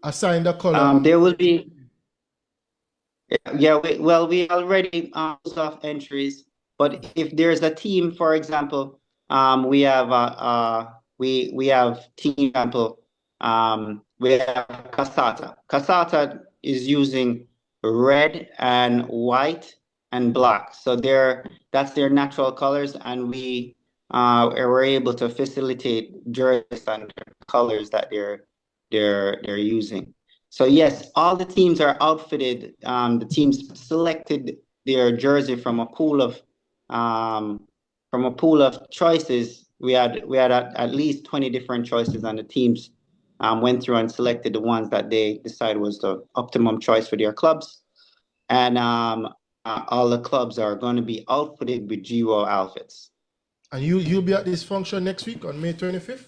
Assigned a color. There will be. Yeah, we already off entries, but if there's a team, for example, we have we have team example, we have Casata. Casata is using red and white and black, so that's their natural colors, and we're able to facilitate jerseys and colors that they're using. So yes, all the teams are outfitted. The teams selected their jersey from a pool of choices. We had at least 20 different choices, and the teams went through and selected the ones that they decided was the optimum choice for their clubs. And all the clubs are going to be outfitted with GEWO outfits. And you'll be at this function next week on May 25th?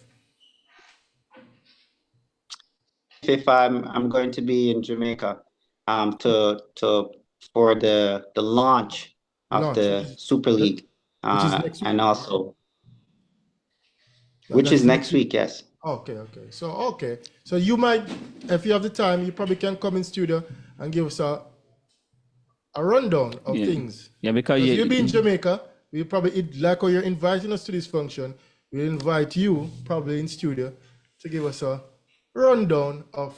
If I'm going to be in Jamaica for the launch of the Super League, which is next week? and also which is next week, yes. Okay. So you might, if you have the time, you probably can come in studio and give us a rundown of things. Yeah, because you'll be in Jamaica. We'll probably, like how you're inviting us to this function, we'll invite you probably in studio to give us a rundown of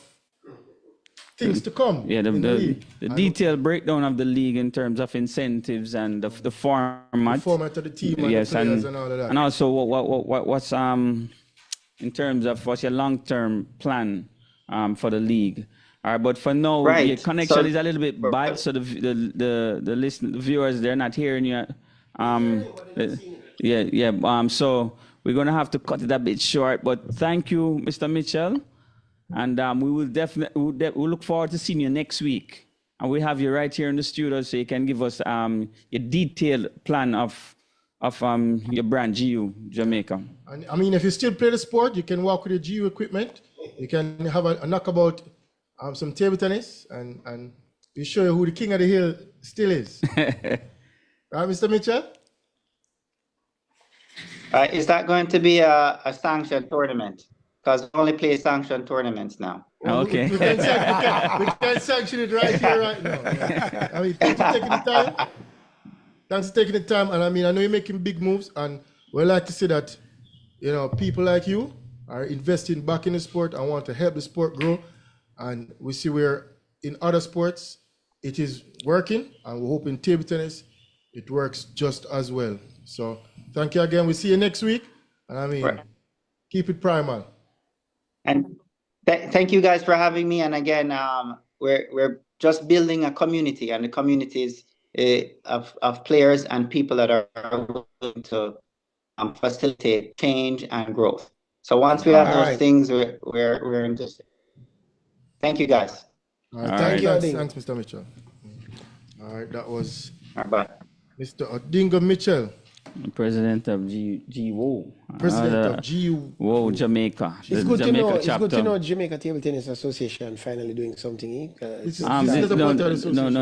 things to come. Yeah, the detailed breakdown of the league in terms of incentives and the format. The format of the team and the players and all of that. And also what's in terms of what's your long-term plan for the league. All right, but for now, Right. your connection is a little bit bad, so the viewers, they're not hearing you. So we're gonna have to cut it a bit short. But thank you, Mr. Mitchell, and we will definitely we'll look forward to seeing you next week. And we have you right here in the studio, so you can give us a detailed plan of your brand GEWO Jamaica. And I mean, if you still play the sport, you can walk with your GEWO equipment. You can have a knockabout, some table tennis, and we show you who the king of the hill still is. Right, Mr. Mitchell? Is that going to be a sanctioned tournament? Because we only play sanctioned tournaments now. Okay. We can sanction it right here, right now. Yeah. I mean, thanks for taking the time. Thanks for taking the time. And I mean, I know you're making big moves, and we like to see that, people like you are investing back in the sport and want to help the sport grow. And we see where in other sports it is working, and we're hoping table tennis, it works just as well. So thank you again. We'll see you next week. And I mean, keep it primal. And thank you guys for having me. And again, we're just building a community, and the communities of players and people that are willing to facilitate change and growth. So once we have those things, we're interested. Thank you guys. All right. Thanks, Mr. Mitchell. All right, that was Mr. Odingo Mitchell, President of GEWO. President of GEWO Jamaica. It's good to know. It's good to know Jamaica Table Tennis Association finally doing something. No.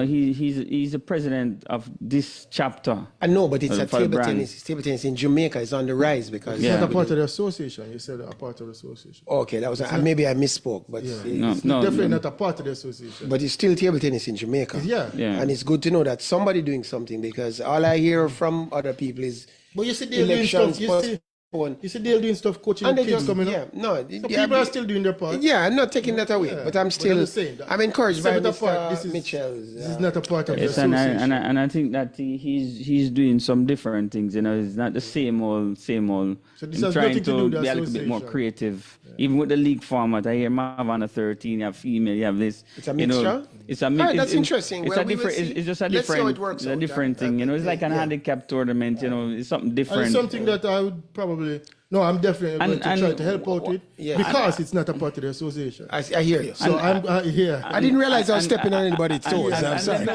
He's the president of this chapter. I know, but it's a table tennis. Table tennis in Jamaica is on the rise because it's not a part of the association. You said a part of the association. Okay, that was maybe I misspoke, but it's definitely not a part of the association. But it's still table tennis in Jamaica. Yeah. And it's good to know that somebody doing something, because all I hear from other people is but you see, they're doing stuff. phone. You see, they're doing stuff, coaching And they kids just, coming yeah, up. no. So people are still doing their part. Yeah, I'm not taking that away, Yeah, but I'm but still, I'm saying that I'm encouraged by separate apart, Mr. Mitchell's. This is not a part of the Yes, association. and I think that he's doing some different things. You know, it's not the same old. So this I'm has trying nothing to do with the be a little bit more association. creative. Even with the league format, I hear Mav on a 13, you have female, you have this. It's a you know, mixture? it's a Ah, mix. that's interesting. It's Well, a we will different. see. It's just a Let's see how different. it works It's a out. different thing. You know, it's like an Yeah. handicap tournament. You know, it's something And different. it's something that I would probably, no, I'm definitely going to try to help out with Yeah. because it's not a part of the association. I hear you. So I'm here. I didn't realize I was stepping on anybody's toes. I'm sorry.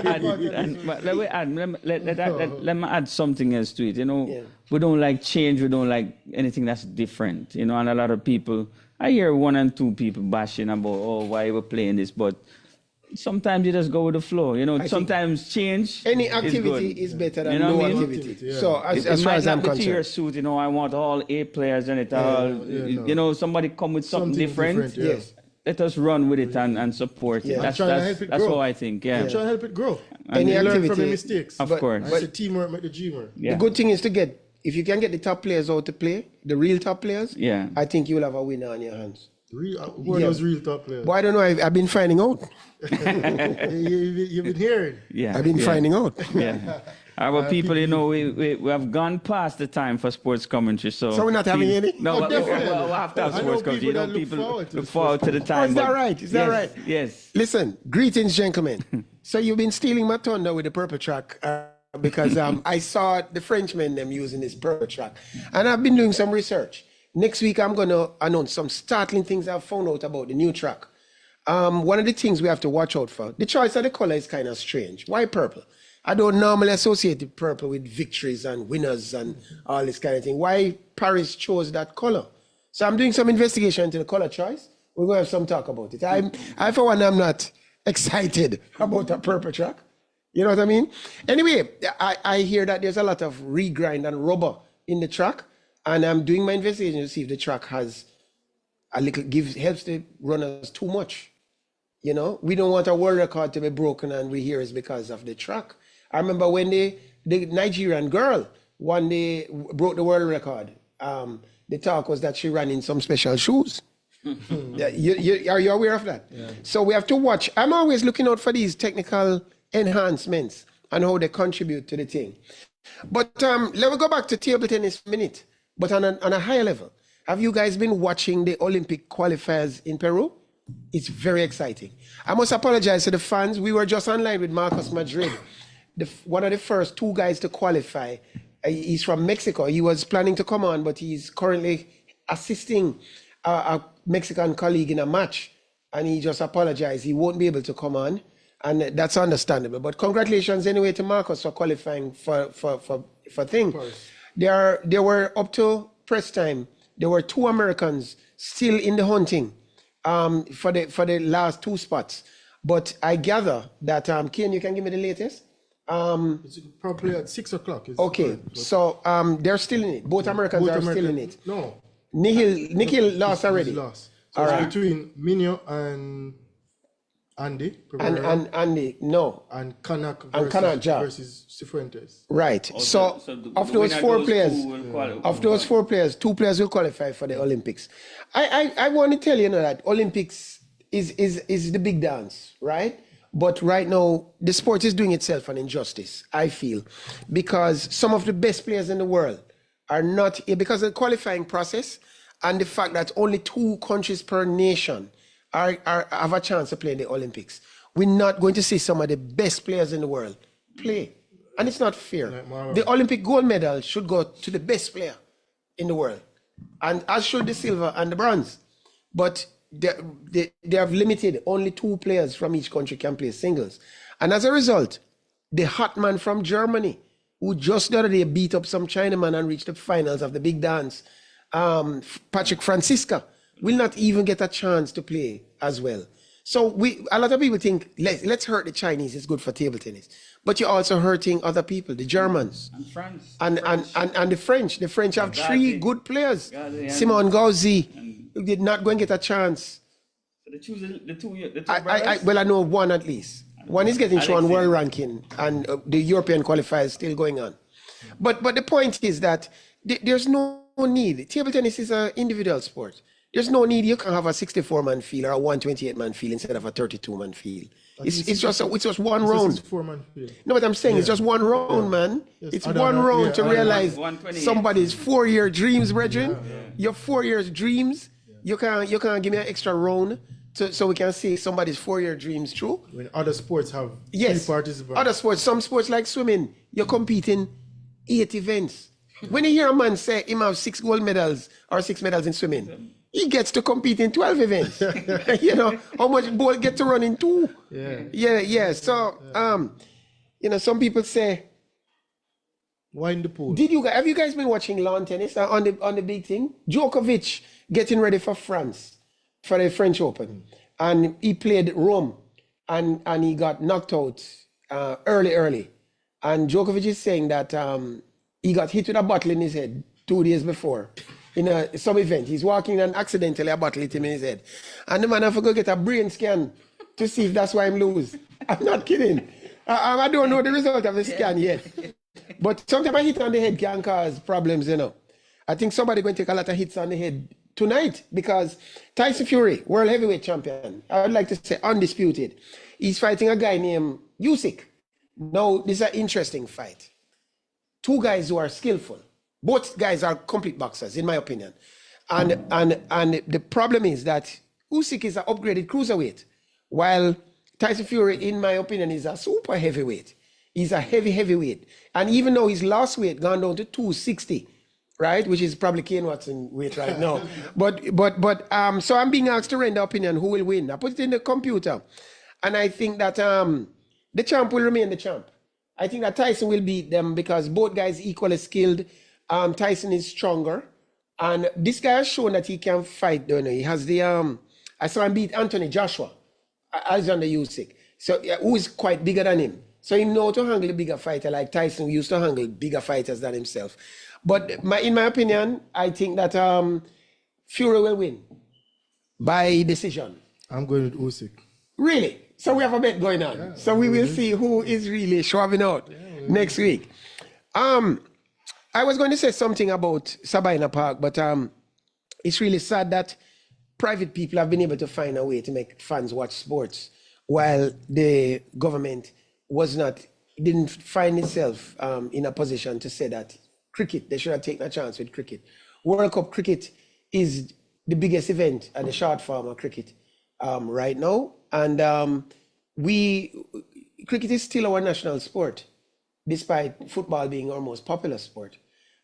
Let me add something else to it. You know, Yeah. we don't like change. We don't like anything that's different. You know, and a lot of people, I hear one and two people bashing about, oh, why we're playing this, but sometimes you just go with the flow. You know, sometimes change. Any is activity good. is better than You know no what I mean? activity. Yeah. So as It far might as I'm not be to your concerned. suit, you know, I want all A players in it. You know, somebody come with something different. yeah. Yes. Let us run with it and support Yeah. it. That's, trying to that's, help it that's grow. how I think, yeah. Try and help it grow. Any And learn activity. from your mistakes. Of But- course. I say teamwork make the dream work. Yeah. The good thing is to get, if you can get the top players out to play, the real top players, Yeah. I think you will have a winner on your hands. Who are Yeah. those real top players? But I don't know, I've been finding out. You've been hearing. Yeah. I've been yeah. finding out. Yeah. Our people, you know, we have gone past the time for sports commentary. So So we're not having any? No, Oh, we'll definitely. have to have I know sports coverage. You people know, that look people forward to look the forward to the time. is that but- right? Is that yes, right? Yes. Listen, greetings, gentlemen. So you've been stealing my thunder with the purple track because I saw the Frenchmen them using this purple track, and I've been doing some research. Next week, I'm going to announce some startling things I've found out about the new track. One of the things we have to watch out for, the choice of the color is kind of strange. Why purple? I don't normally associate the purple with victories and winners and all this kind of thing. Why Paris chose that color? So I'm doing some investigation into the color choice. We're going to have some talk about it. I for one, I'm not excited about a purple track. You know what I mean? Anyway, I hear that there's a lot of regrind and rubber in the track, and I'm doing my investigation to see if the track has a little helps the runners too much. You know, we don't want a world record to be broken, and we hear it's because of the track. I remember when the Nigerian girl one day broke the world record. The talk was that she ran in some special shoes. Yeah, are you aware of that? Yeah. So we have to watch. I'm always looking out for these technical enhancements and how they contribute to the thing. But let me go back to table tennis for a minute, but on a higher level. Have you guys been watching the Olympic qualifiers in Peru? It's very exciting. I must apologize to the fans. We were just online with Marcus Madrid, one of the first two guys to qualify. He's from Mexico. He was planning to come on, but he's currently assisting a Mexican colleague in a match, and he just apologized. He won't be able to come on, and that's understandable. But congratulations anyway to Marcus for qualifying for thing. There were up to press time. There were two Americans still in the hunting for the last two spots. But I gather that Ken, you can give me the latest. It's probably at 6 o'clock. Okay, so they're still in it. Both Americans are still in it. No. Nikhil lost already. He's lost. So All it's right. between Minio and Andy. And Andy, no. And Kanak versus Cifuentes. Right. So of those four players, two players will qualify for the Olympics. I want to tell you that Olympics is the big dance, right? But right now, the sport is doing itself an injustice, I feel, because some of the best players in the world are not here because of the qualifying process and the fact that only 2 countries per nation have a chance to play in the Olympics. We're not going to see some of the best players in the world play. And it's not fair. The Olympic gold medal should go to the best player in the world, and as should the silver and the bronze. But they have limited, only 2 players from each country can play singles. And as a result, the hot man from Germany, who just the other day beat up some Chinaman and reached the finals of the big dance, Patrick Francisca, will not even get a chance to play as well. So a lot of people think, let's hurt the Chinese, it's good for table tennis. But you're also hurting other people, the Germans. And France. And the French. The French have 3 good players. Simon Gauzy did not go and get a chance. So the two I know one at least. One is getting shown world ranking, and the European qualifier is still going on. But the point is that there's no need. Table tennis is an individual sport. There's no need. You can have a 64-man field or a 128-man field instead of a 32-man field. It's just one round. 64-man field. No, but I'm saying it's just one round, man. Yes, It's other one than- round yeah, to other than- realize 128. somebody's 4-year dreams, brethren. Your 4 years dreams. You can give me an extra round so we can see somebody's 4-year dreams true. When other sports have Yes. 3 participants. Other sports, some sports like swimming, you're competing 8 events. When you hear a man say him have 6 gold medals or 6 medals in swimming, he gets to compete in 12 events. You know, how much ball get to run in 2? Yeah. So, some people say, Why in the pool? have you guys been watching lawn tennis on the big thing? Djokovic getting ready for France, for the French Open. And he played Rome and he got knocked out early. And Djokovic is saying that he got hit with a bottle in his head 2 days before in some event. He's walking and accidentally a bottle hit him in his head. And the man have to go get a brain scan to see if that's why him lose. I'm not kidding. I don't know the result of the scan yet. But sometimes a hit on the head can cause problems, I think somebody going to take a lot of hits on the head tonight because Tyson Fury, world heavyweight champion, I would like to say undisputed, he's fighting a guy named Usyk. Now, this is an interesting fight. 2 guys who are skillful. Both guys are complete boxers, in my opinion. And the problem is that Usyk is an upgraded cruiserweight, while Tyson Fury, in my opinion, is a super heavyweight. He's a heavyweight. And even though his last weight gone down to 260, right, which is probably Kane Watson weight right now. So I'm being asked to render opinion who will win. I put it in the computer. And I think that the champ will remain the champ. I think that Tyson will beat them because both guys equally skilled. Tyson is stronger. And this guy has shown that he can fight, don't he? He has the, I saw him beat Anthony Joshua, Alexander Usyk. So who is quite bigger than him. So he knows to handle a bigger fighter like Tyson, who used to handle bigger fighters than himself. But in my opinion, I think that Fury will win by decision. I'm going with Usyk. Really? So we have a bet going on. Yeah, so we will see who is really shoving out next week. I was going to say something about Sabina Park, but it's really sad that private people have been able to find a way to make fans watch sports while the government didn't find itself in a position to say that cricket, they should have taken a chance with cricket. World Cup cricket is the biggest event at the short form of cricket right now. And cricket is still our national sport, despite football being our most popular sport.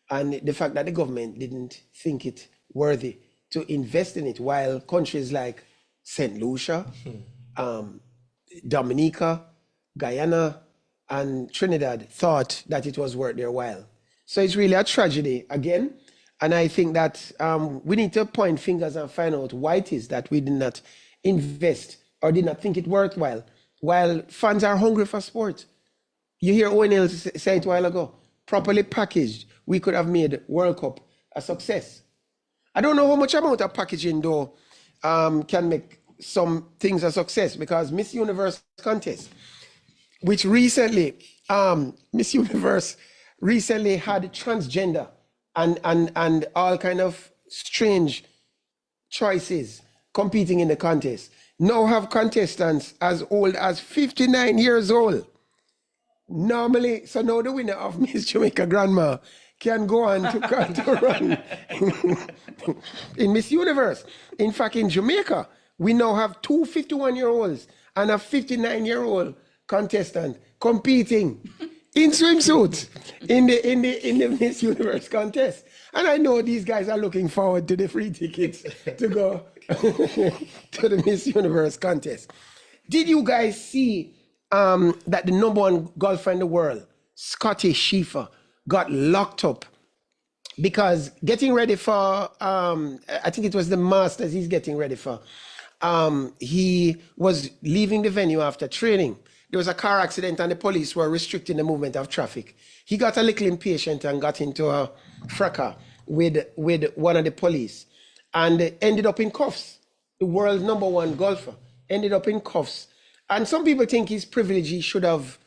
And the fact that the government didn't think it worthy to invest in it, while countries like St. Lucia, Dominica, Guyana, and Trinidad thought that it was worth their while. So it's really a tragedy again. And I think that we need to point fingers and find out why it is that we did not invest or did not think it worthwhile, while fans are hungry for sport. You hear Owen Hill say it a while ago, properly packaged, we could have made World Cup a success. I don't know how much amount of packaging though can make some things a success, because Miss Universe contest, which recently, Miss Universe recently had transgender and all kind of strange choices competing in the contest. Now have contestants as old as 59 years old. Normally, so now the winner of Miss Jamaica Grandma can go on to run in Miss Universe. In fact, in Jamaica, we now have 2 51-year-olds and a 59-year-old contestant competing in swimsuits in the Miss Universe contest. And I know these guys are looking forward to the free tickets to go to the Miss Universe contest. Did you guys see that the #1 golfer in the world, Scotty Scheffler, got locked up because getting ready for, I think it was the Masters he's getting ready for, he was leaving the venue after training. There was a car accident and the police were restricting the movement of traffic. He got a little impatient and got into a fracas with one of the police and ended up in cuffs. The world's #1 golfer ended up in cuffs. And some people think he's privileged. He should have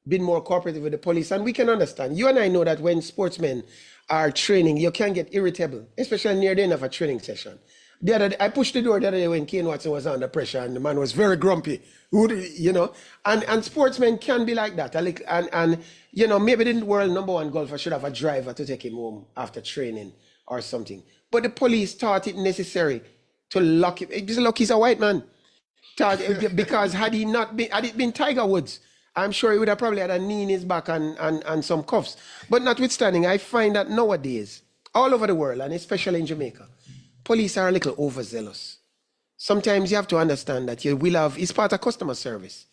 been more cooperative with the police, and we can understand. You and I know that when sportsmen are training, you can get irritable, especially near the end of a training session. The other day, I pushed the door the other day when Kane Watson was under pressure, and the man was very grumpy. You know, and sportsmen can be like that. And you know, maybe the world #1 golfer should have a driver to take him home after training or something. But the police thought it necessary to lock him. Just look, he's a white man. Because had it been Tiger Woods, I'm sure he would have probably had a knee in his back and some cuffs. But notwithstanding, I find that nowadays, all over the world, and especially in Jamaica, police are a little overzealous. Sometimes you have to understand that it's part of customer service.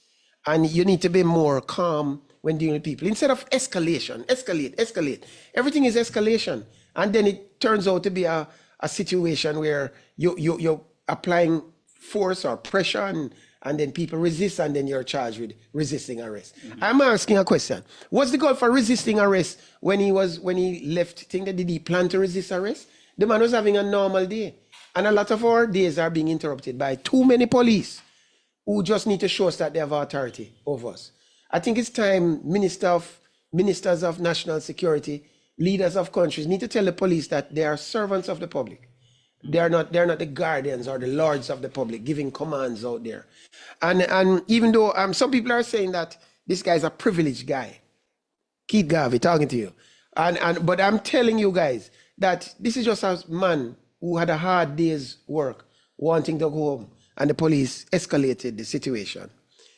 And you need to be more calm when dealing with people. Instead of escalate. Everything is escalation. And then it turns out to be a situation where you're applying force or pressure and then people resist, and then you're charged with resisting arrest. Mm-hmm. I'm asking a question. Was the golfer resisting arrest when he left? Did he plan to resist arrest? The man was having a normal day. And a lot of our days are being interrupted by too many police who just need to show us that they have authority over us. I think it's time ministers of national security, leaders of countries need to tell the police that they are servants of the public. They're not the guardians or the lords of the public giving commands out there. And even though some people are saying that this guy's a privileged guy, Keith Garvey talking to you, but I'm telling you guys that this is just a man who had a hard day's work wanting to go home, and the police escalated the situation.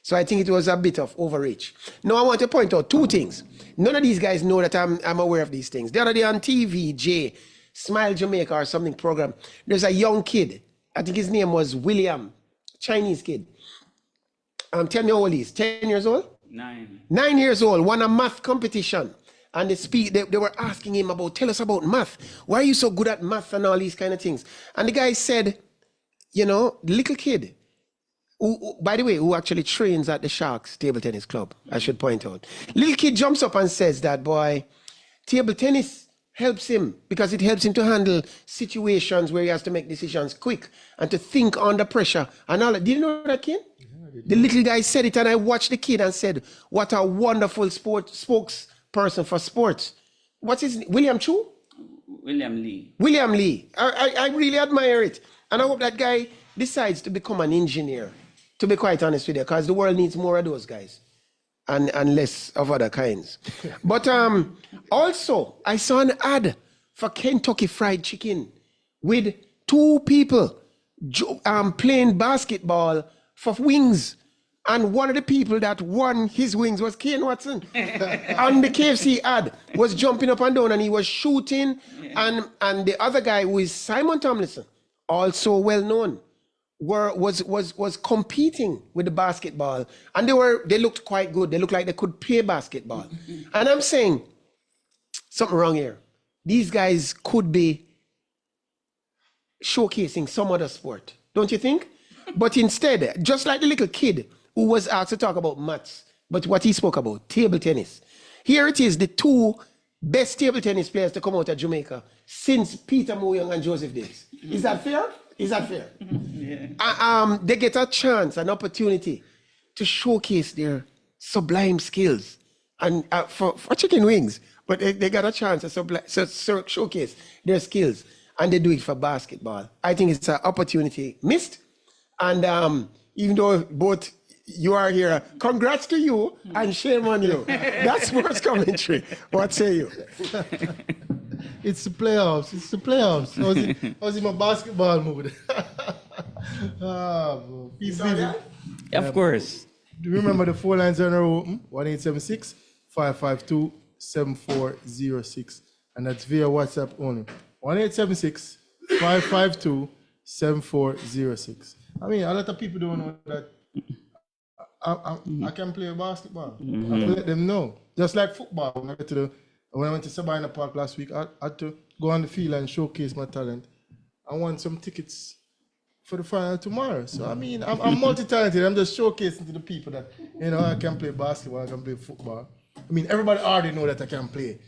So I think it was a bit of overreach. Now I want to point out two things. None of these guys know that I'm aware of these things. The other day on TV, Smile Jamaica or something program, there's a young kid. I think his name was William, Chinese kid. Tell me how old he is. 10 years old? 9. 9 years old, won a math competition. And they were asking him tell us about math. Why are you so good at math and all these kind of things? And the guy said, you know, the little kid, who, by the way, who actually trains at the Sharks table tennis club, I should point out. Little kid jumps up and says that, boy, table tennis helps him because it helps him to handle situations where he has to make decisions quick and to think under pressure and all that. Did you know that, kid? Yeah, the little guy said it, and I watched the kid and said, what a wonderful spokesperson for sports. What's his name? William Chu? William Lee. William Lee. I really admire it. And I hope that guy decides to become an engineer, to be quite honest with you, because the world needs more of those guys. And less of other kinds. But also, I saw an ad for Kentucky Fried Chicken with two people playing basketball for wings. And one of the people that won his wings was Kane Watson. And the KFC ad was jumping up and down and he was shooting. Yeah. And the other guy, who is Simon Tomlinson, also well known, was competing with the basketball, and they looked quite good. They looked like they could play basketball. And I'm saying something wrong here. These guys could be showcasing some other sport, don't you think? But instead, just like the little kid who was asked to talk about maths, but what he spoke about, table tennis. Here it is, the two best table tennis players to come out of Jamaica since Peter Moyoung and Joseph Davis. Is that fair? Is that fair? Yeah. They get a chance, an opportunity to showcase their sublime skills and for chicken wings, but they got a chance to showcase their skills, and they do it for basketball. I think it's an opportunity missed, and even though both you are here, congrats to you and shame on you. That's sports commentary. What say you? It's the playoffs. It's the playoffs. How's in my basketball mood? Bro. Of course. Do you remember the 4 lines are open? 1-876-552-7406. And that's via WhatsApp only. 1-876-552-7406. I mean, a lot of people don't know that I can play basketball. Mm-hmm. I have to let them know. Just like football. When I went to Sabina Park last week, I had to go on the field and showcase my talent. I won some tickets for the final tomorrow. So, I mean, I'm multi-talented. I'm just showcasing to the people that, I can play basketball, I can play football. I mean, everybody already know that I can play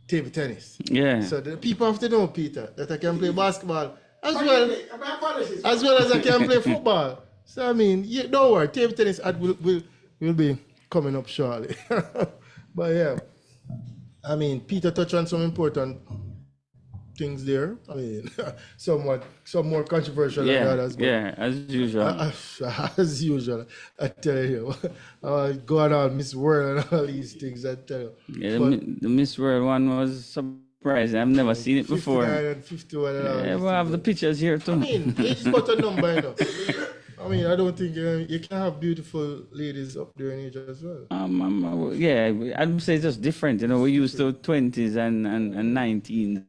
table tennis. Yeah. So the people have to know, Peter, that I can play basketball as well as I can play football. So, I mean, don't worry, table tennis will be coming up shortly. But yeah, I mean, Peter touched on some important things there. I mean, some more controversial than others. But as usual. as usual, I tell you, going on Miss World and all these things. I tell you. Yeah, the Miss World one was surprising. I've never seen it before. 59 and 51 and all Yeah, these we'll have things. the pictures here too. I mean, age is but a number, you know. I mean, I don't think you can have beautiful ladies up there in age as well. Yeah, I'd say it's just different. You know, we're used to 20s and 19s.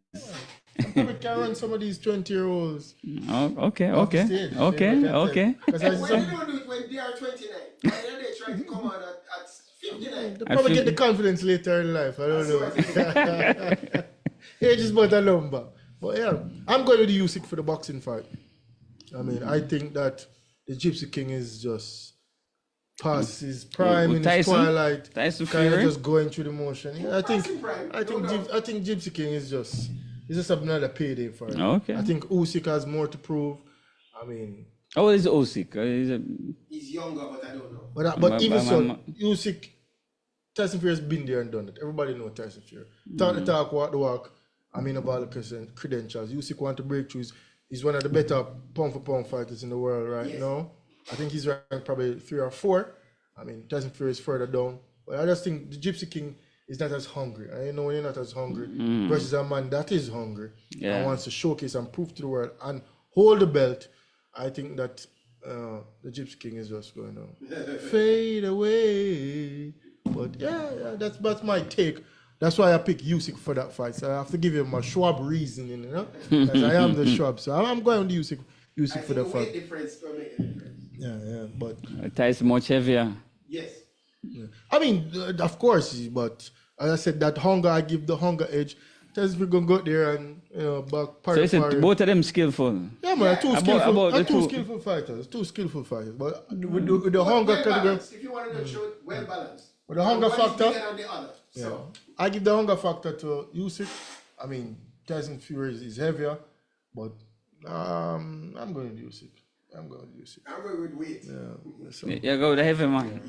I probably can run some of these 20-year-olds. Oh, okay. Because Why you don't do it when they are 29? Why are they trying to come on at 59? they probably get the confidence later in life. I don't know. Age is but a number. But yeah, I'm going with the Usyk for the boxing fight. I mean, I think that the Gypsy King is just past his prime in his twilight. Tyson Kind of Fury? just going through the motion. Yeah, I think Gypsy King is just another payday for him. Okay. I think Usyk has more to prove. I mean, Oh, it's Usyk. He's younger, but I don't know. but even so, Usyk, Tyson Fury has been there and done it. Everybody knows Tyson Fury. Talk the talk, walk the walk. I mean, about the credentials. Usyk want to break through. He's one of the better pound-for-pound fighters in the world right now. I think he's ranked probably 3 or 4. I mean, Tyson Fury is further down. But I just think the Gypsy King is not as hungry. I know when you're not as hungry versus a man that is hungry and wants to showcase and prove to the world and hold the belt. I think that the Gypsy King is just going to fade away. But yeah, that's my take. That's why I picked Usyk for that fight. So I have to give him a Schwab reasoning, you know? Because I am the Schwab. So I'm going with Usyk for the fight. Difference will make a difference. Yeah, but Tyson much heavier. Yes. yeah. I mean, of course, but as I said, that hunger, I give the hunger edge. Tyson we're gonna go there and back. So you said both of them skillful. Yeah, man, two two- skillful fighters. But with the hunger category, If you want to show it, well balanced. with the hunger One is factor, bigger than the other. So I give the hunger factor to Usyk. I mean, Tyson Fury is heavier, but I'm going to Usyk. I'm going with weight. Yeah. So. Yeah, go with the heavy man.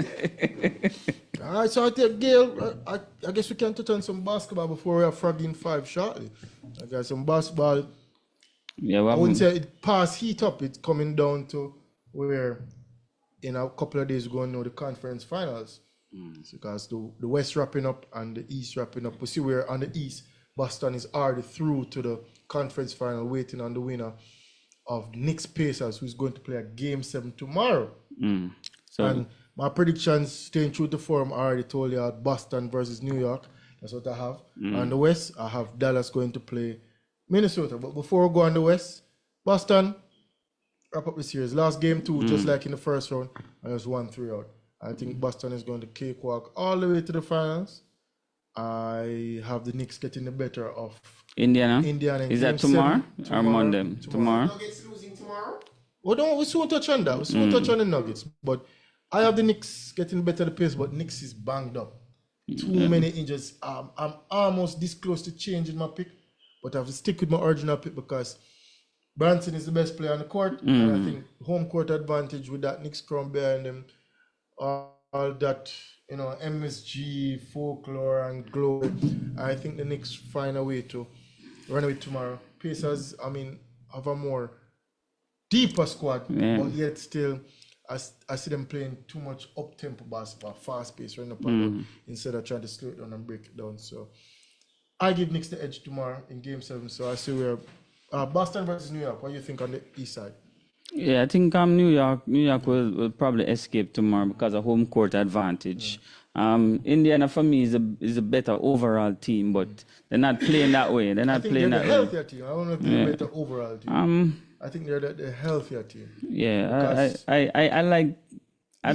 All right, so I think, Gail, I guess we can touch on some basketball before we are fragging 5 shortly. I got some basketball. Yeah, I wouldn't say it past heat up. It's coming down to where in a couple of days we're going to know the conference finals. Because the West wrapping up and the East wrapping up. We see where on the East, Boston is already through to the conference final, waiting on the winner of Knicks Pacers, who's going to play a Game 7 tomorrow. So And my predictions, staying true to form, I already told you Boston versus New York. That's what I have. On the West, I have Dallas going to play Minnesota. But before we go on the West, Boston wrap up the series. Last game 2, just like in the first round, I just won 3 out. I think Boston is going to cakewalk all the way to the finals. I have the Knicks getting the better of Indiana. in Is that Game 7 tomorrow or Monday? Tomorrow. Nuggets losing tomorrow? Well, no, we soon touch on that. We soon touch on the Nuggets. But I have the Knicks getting better the pace, but Knicks is banged up. Too many injuries. I'm almost this close to changing my pick, but I have to stick with my original pick because Branson is the best player on the court. And I think home court advantage with that Knicks crown behind them, all that, MSG, folklore, and glow. I think the Knicks find a way to run away tomorrow. Pacers, have a more deeper squad, but yet still, I see them playing too much up-tempo basketball, fast-paced, running up and down, instead of trying to slow it down and break it down. So I give Knicks the edge tomorrow in Game 7. So I see where Boston versus New York. What do you think on the East side? Yeah, I think New York will probably escape tomorrow because of home court advantage. Indiana for me is a better overall team, but they're not playing that way. They're not playing that way. I think they're the healthier team. I don't know if they're a better overall team. I think they're the healthier team. Yeah, I like. I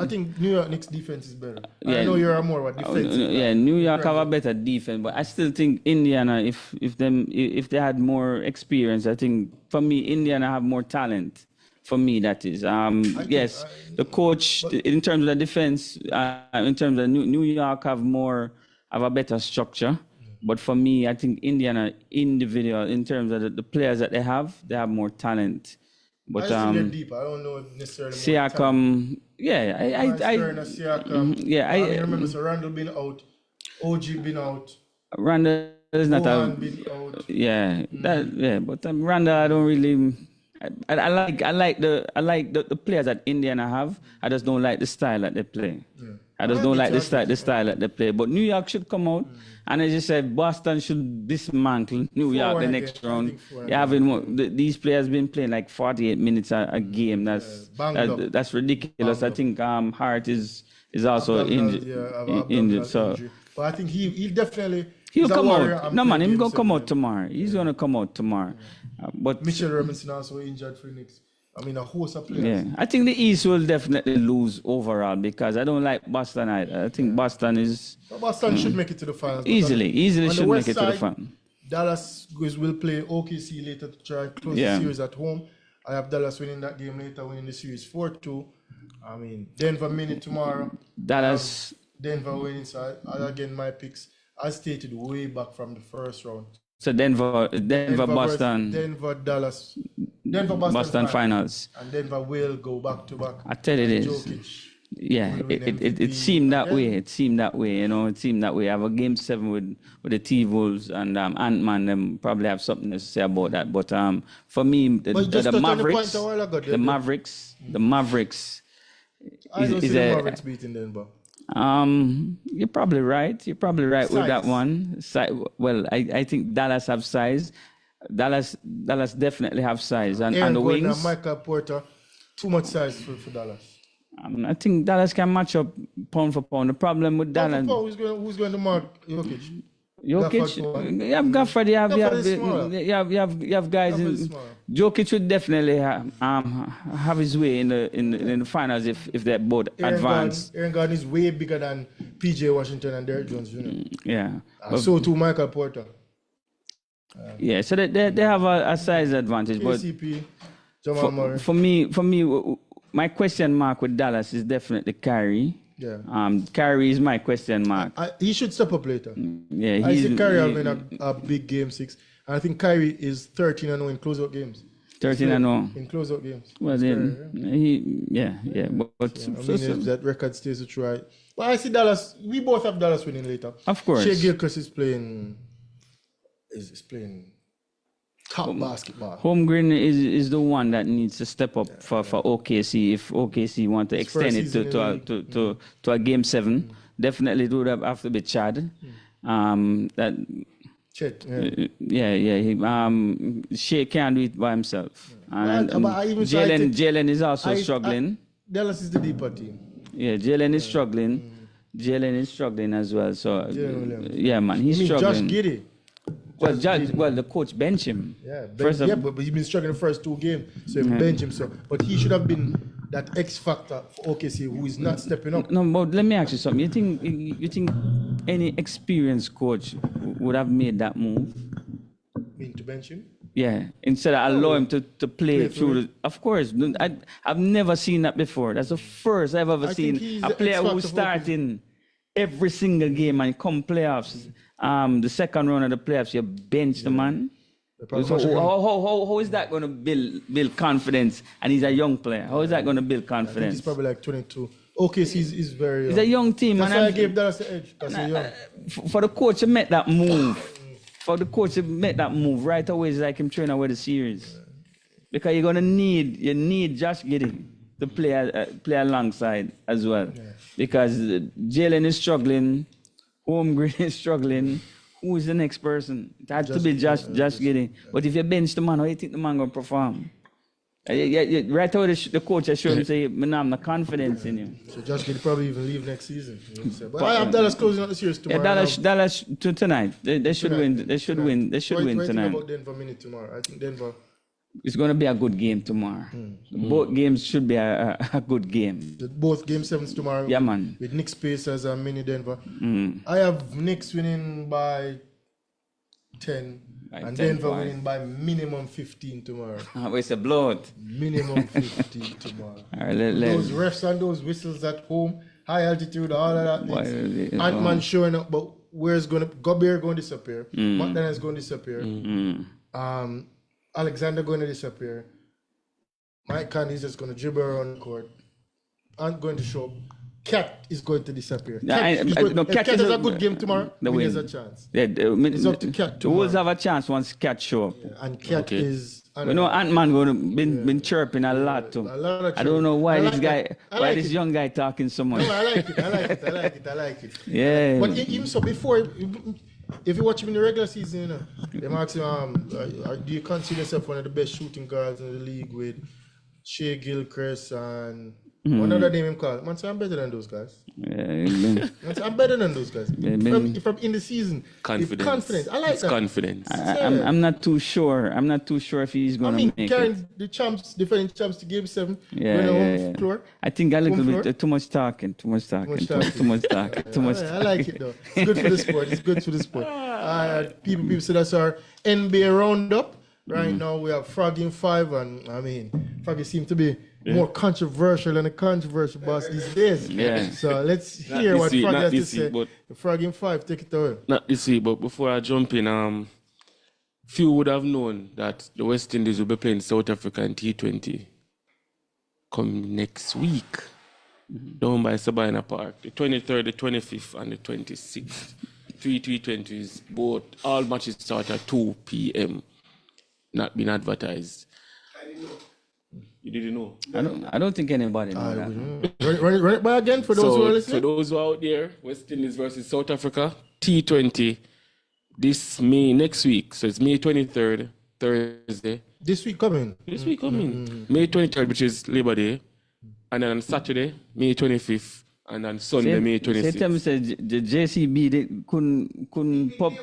think New York Knicks defense is better. I know you're more of a defensive. Yeah, New York have a better defense, but I still think Indiana, if they had more experience, I think for me Indiana have more talent. For me, that is. Yes, the coach in terms of the defense, in terms of New York have a better structure. But for me, I think Indiana individual in terms of the players that they have more talent But I see they're deep. I don't know if necessarily more talent. Siakam, yeah, I mean, remember, so Randall been out, OG been out, Randall is not Bohan been out. but Randall, I don't really. I like the players that Indiana have. I just don't like the style that they play. I just don't like the style that they play. But New York should come out, and as you said, Boston should dismantle New York the next round. These players been playing like 48 minutes a game. That's ridiculous. I think Hart is also injured. So, but I think he'll definitely. He'll come out. No man, he's gonna come out tomorrow. He's gonna come out tomorrow. But Mitchell Robinson also injured for Knicks. I mean, a host of players. Yeah, I think the East will definitely lose overall because I don't like Boston either. I think Boston is. Boston should make it to the finals. Easily should make it to the final. Dallas will play OKC later to try and close the series at home. I have Dallas winning that game later, winning the series 4-2. I mean, Denver winning tomorrow. Denver winning. So again, my picks, as stated way back from the first round. So Denver, Boston. Denver, Dallas. Denver, Boston finals. And Denver will go back to back. I tell you this. Jokic. Yeah, it seemed that way. It seemed that way. You know, it seemed that way. I have a game 7 with the T-Wolves and Ant-Man. Them probably have something to say about that. But for me, the Mavericks. I don't see the Mavericks beating Denver. You're probably right. You're probably right with that one. Well, I think Dallas have size. Dallas definitely have size, and the wings. And Michael Porter, too much size for Dallas. I think Dallas can match up pound for pound. The problem with Dallas. Who's going to mark Jokic? You have Gafford. You have guys. Jokic would definitely have his way in the finals if they're both advanced. Aaron Gordon is way bigger than PJ Washington and Derrick Jones Jr. Yeah. So too Michael Porter. So they have a size advantage. KCP, but Jamal Murray. For me, my question mark with Dallas is definitely Kyrie. Yeah. Kyrie is my question mark. He should step up later. Yeah, I see Kyrie having a big game 6. And I think Kyrie is 13-0 in closeout games. 13-0 in closeout games. Well, then But if that record stays true, but I see Dallas. We both have Dallas winning later. Of course. Shea Gilchrist is playing top basketball. Holmgren is the one that needs to step up for OKC if OKC want to extend it to a game 7. Definitely do that have to be Chad. Chet, Shea can't do it by himself. And Jalen is also struggling. Dallas is the deeper team. Yeah, Jalen is struggling. Jalen is struggling as well. So man, he's struggling. Josh Giddey. Well, the coach bench him. But he's been struggling the first 2 games, so he bench him. So, but he should have been that X factor for OKC who is not stepping up. No, but let me ask you something. You think any experienced coach would have made that move? Mean to bench him? Yeah, instead of allow him to play through. Of course, I've never seen that before. That's the first I've ever seen a player who's starting every single game and come playoffs. The second round of the playoffs, you bench the man. So how is that going to build confidence? And he's a young player. How is that going to build confidence? I think he's probably like 22. OKC is very young. He's a young team. That's why I gave Dallas the edge. That's young. For the coach to make that move, right away, it's like him throwing away the series. Because you're going to need Josh Giddey to play alongside as well. Yeah. Because Jalen is struggling. Holmgren is struggling. Who is the next person? It had to be Josh Giddey. But if you bench the man, how do you think the man going to perform? Right away, the coach has shown him, say, man, I'm not confidence in him. So Josh Giddey probably even leave next season. But I have Dallas closing out the series tomorrow. Dallas tonight. They should win. They should win. They should win tonight. About Denver minute tomorrow. I think Denver. It's going to be a good game tomorrow. Both games should be a good game. Both game 7s tomorrow. Yeah, man. With Knicks Pacers and mini Denver. I have Knicks winning by 10. And Denver winning by minimum 15 tomorrow. It's a blowout. Minimum 15 tomorrow. All right, those refs and those whistles at home, high altitude, all of that. Ant-Man showing up, but where's Gobert going to disappear? McDonald's going to disappear. Alexander going to disappear. Mike Conley is just going to dribble around the court. Aren't going to show up. Cat is going to disappear. If Cat has a good game tomorrow, Winnie has a chance. Yeah, It's up to Cat the Wolves tomorrow. have a chance once Cat show up. And Cat is... We know Ant-Man been chirping a lot too. A lot of I don't know why this guy, like this it. young guy talking so much. No, I like it. Yeah. But even so, before, if you watch him in the regular season, you know, they ask him, do you consider yourself one of the best shooting guards in the league with Shea Gilchrist and one other name him call? Man, say I'm better than those guys. Yeah, I'm better than those guys. From in the season, confidence. I like that. Confidence. I'm not too sure. I'm not too sure if he's gonna make carrying it. the defending champs to game 7. Yeah. Floor. I think a little Home bit too much talking. Too much talking. I like it though. It's good for the sport. People say that's our NBA roundup. Right now we have Froggy in 5, and I mean Froggy seems to be more controversial than a controversial boss these days. Yeah. So let's hear what Froggy has to say. Froggy in 5, take it away. Not this week, but before I jump in, few would have known that the West Indies will be playing South Africa in T20 come next week, down by Sabina Park, the 23rd, the 25th, and the 26th. 3 T20s, both, all matches start at 2 p.m. Not been advertised. I didn't know. You didn't know? I don't think anybody knows that. Run it by again for those who are listening. For those who are out there, West Indies versus South Africa, T20, this May next week. So it's May 23rd, Thursday. This week coming. May 23rd, which is Labor Day. And then on Saturday, May 25th. And on Sunday, May 26th. Say tell me, the JCB they couldn't pop.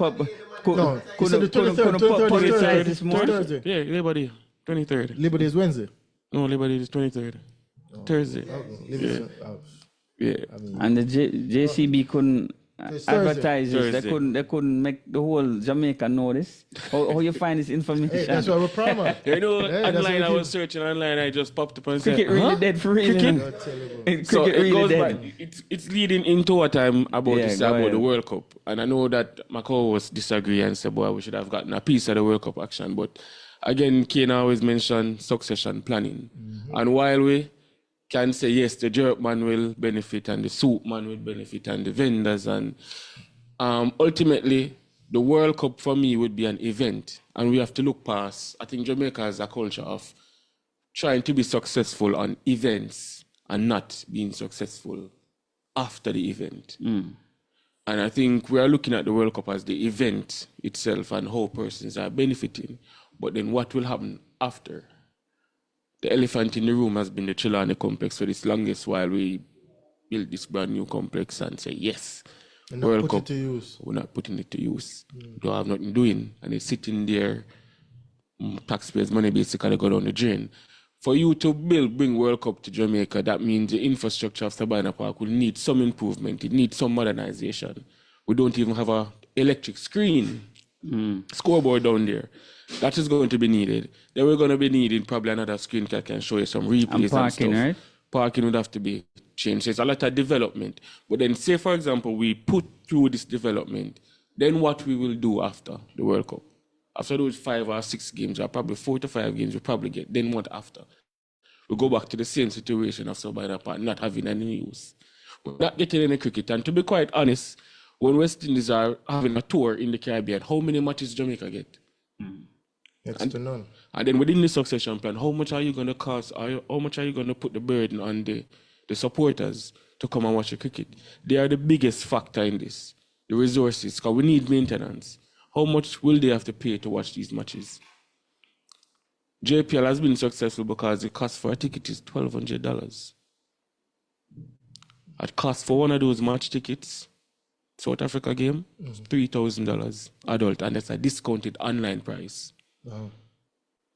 No, he said the 23rd. Thursday. Yeah, Labor Day, 23rd. Labor Day is Wednesday. No, Labor Day is 23rd. Thursday. Yeah. And the JCB couldn't advertise this. Thursday. They couldn't make the whole Jamaica know this. How you find this information? Hey, that's why we're proud. You know, online I was searching online, I just popped up and said, Cricket really dead for real. So Cricket it really goes dead. back. It's leading into what I'm about to say go about ahead. the World Cup. And I know that my co-hosts disagree and say, boy, we should have gotten a piece of the World Cup action. But again, Kane always mentioned succession planning. And while we can say, yes, the jerk man will benefit and the soup man will benefit and the vendors, and ultimately, the World Cup for me would be an event. And we have to look past, I think Jamaica has a culture of trying to be successful on events and not being successful after the event. And I think we are looking at the World Cup as the event itself and how persons are benefiting. But then what will happen after? The elephant in the room has been the Chilani complex for this longest while we build this brand new complex and say, yes, World Cup, we're not putting it to use. We don't have nothing doing. And it's sitting there, taxpayers' money basically go down the drain. For you to bring World Cup to Jamaica, that means the infrastructure of Sabina Park will need some improvement. It needs some modernization. We don't even have an electric screen, scoreboard down there. That is going to be needed. Then we're going to be needing probably another screen that can show you some replays and parking, stuff. right? Parking would have to be changed. There's a lot of development. But then say, for example, we put through this development, then what we will do after the World Cup? After those 5 or 6 games, or probably 4 to 5 games, we probably get. Then what after? We go back to the same situation of Sabina Park, not having any use. We're not getting any cricket. And to be quite honest, when West Indies are having a tour in the Caribbean, how many matches Jamaica get? Next to none. And then within the succession plan, how much are you going to cost? How much are you going to put the burden on the supporters to come and watch the cricket? They are the biggest factor in this. The resources, because we need maintenance. How much will they have to pay to watch these matches? JPL has been successful because the cost for a ticket is $1,200. At cost for one of those match tickets, South Africa game, $3,000 adult, and that's a discounted online price. Wow.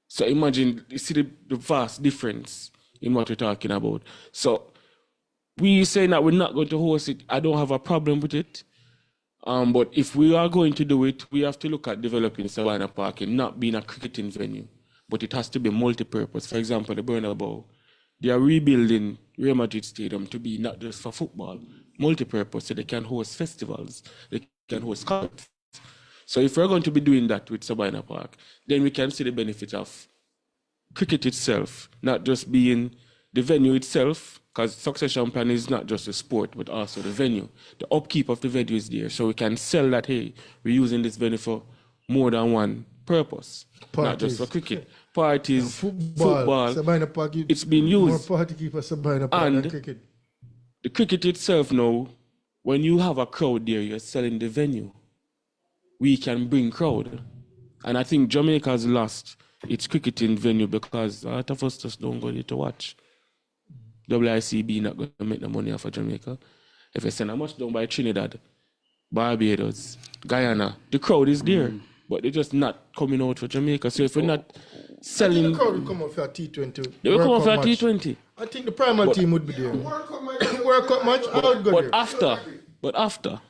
So imagine, you see the vast difference in what we're talking about. So we saying that we're not going to host it. I don't have a problem with it. But if we are going to do it, we have to look at developing Savannah Park and not being a cricketing venue. But it has to be multi-purpose. For example, the Bernal Bow, they are rebuilding Real Madrid Stadium to be not just for football, multi-purpose, so they can host festivals, they can host concerts. So if we're going to be doing that with Sabina Park, then we can see the benefit of cricket itself, not just being the venue itself, because succession plan is not just the sport, but also the venue. The upkeep of the venue is there, so we can sell that, hey, we're using this venue for more than one purpose, not just for cricket. Parties, football, it's been used. More party keepers than cricket. The cricket itself now, when you have a crowd there, you're selling the venue. We can bring crowd. And I think Jamaica has lost its cricketing venue because a lot of us just don't go there to watch. WICB not going to make the money off of Jamaica. If I send how much down by Trinidad, Barbados, Guyana, the crowd is there, but they're just not coming out for Jamaica. So if we're not selling... the crowd will come out for a T20. They will come out for a T20. I think the Primal team would be there. World Cup match, I would go there. But after.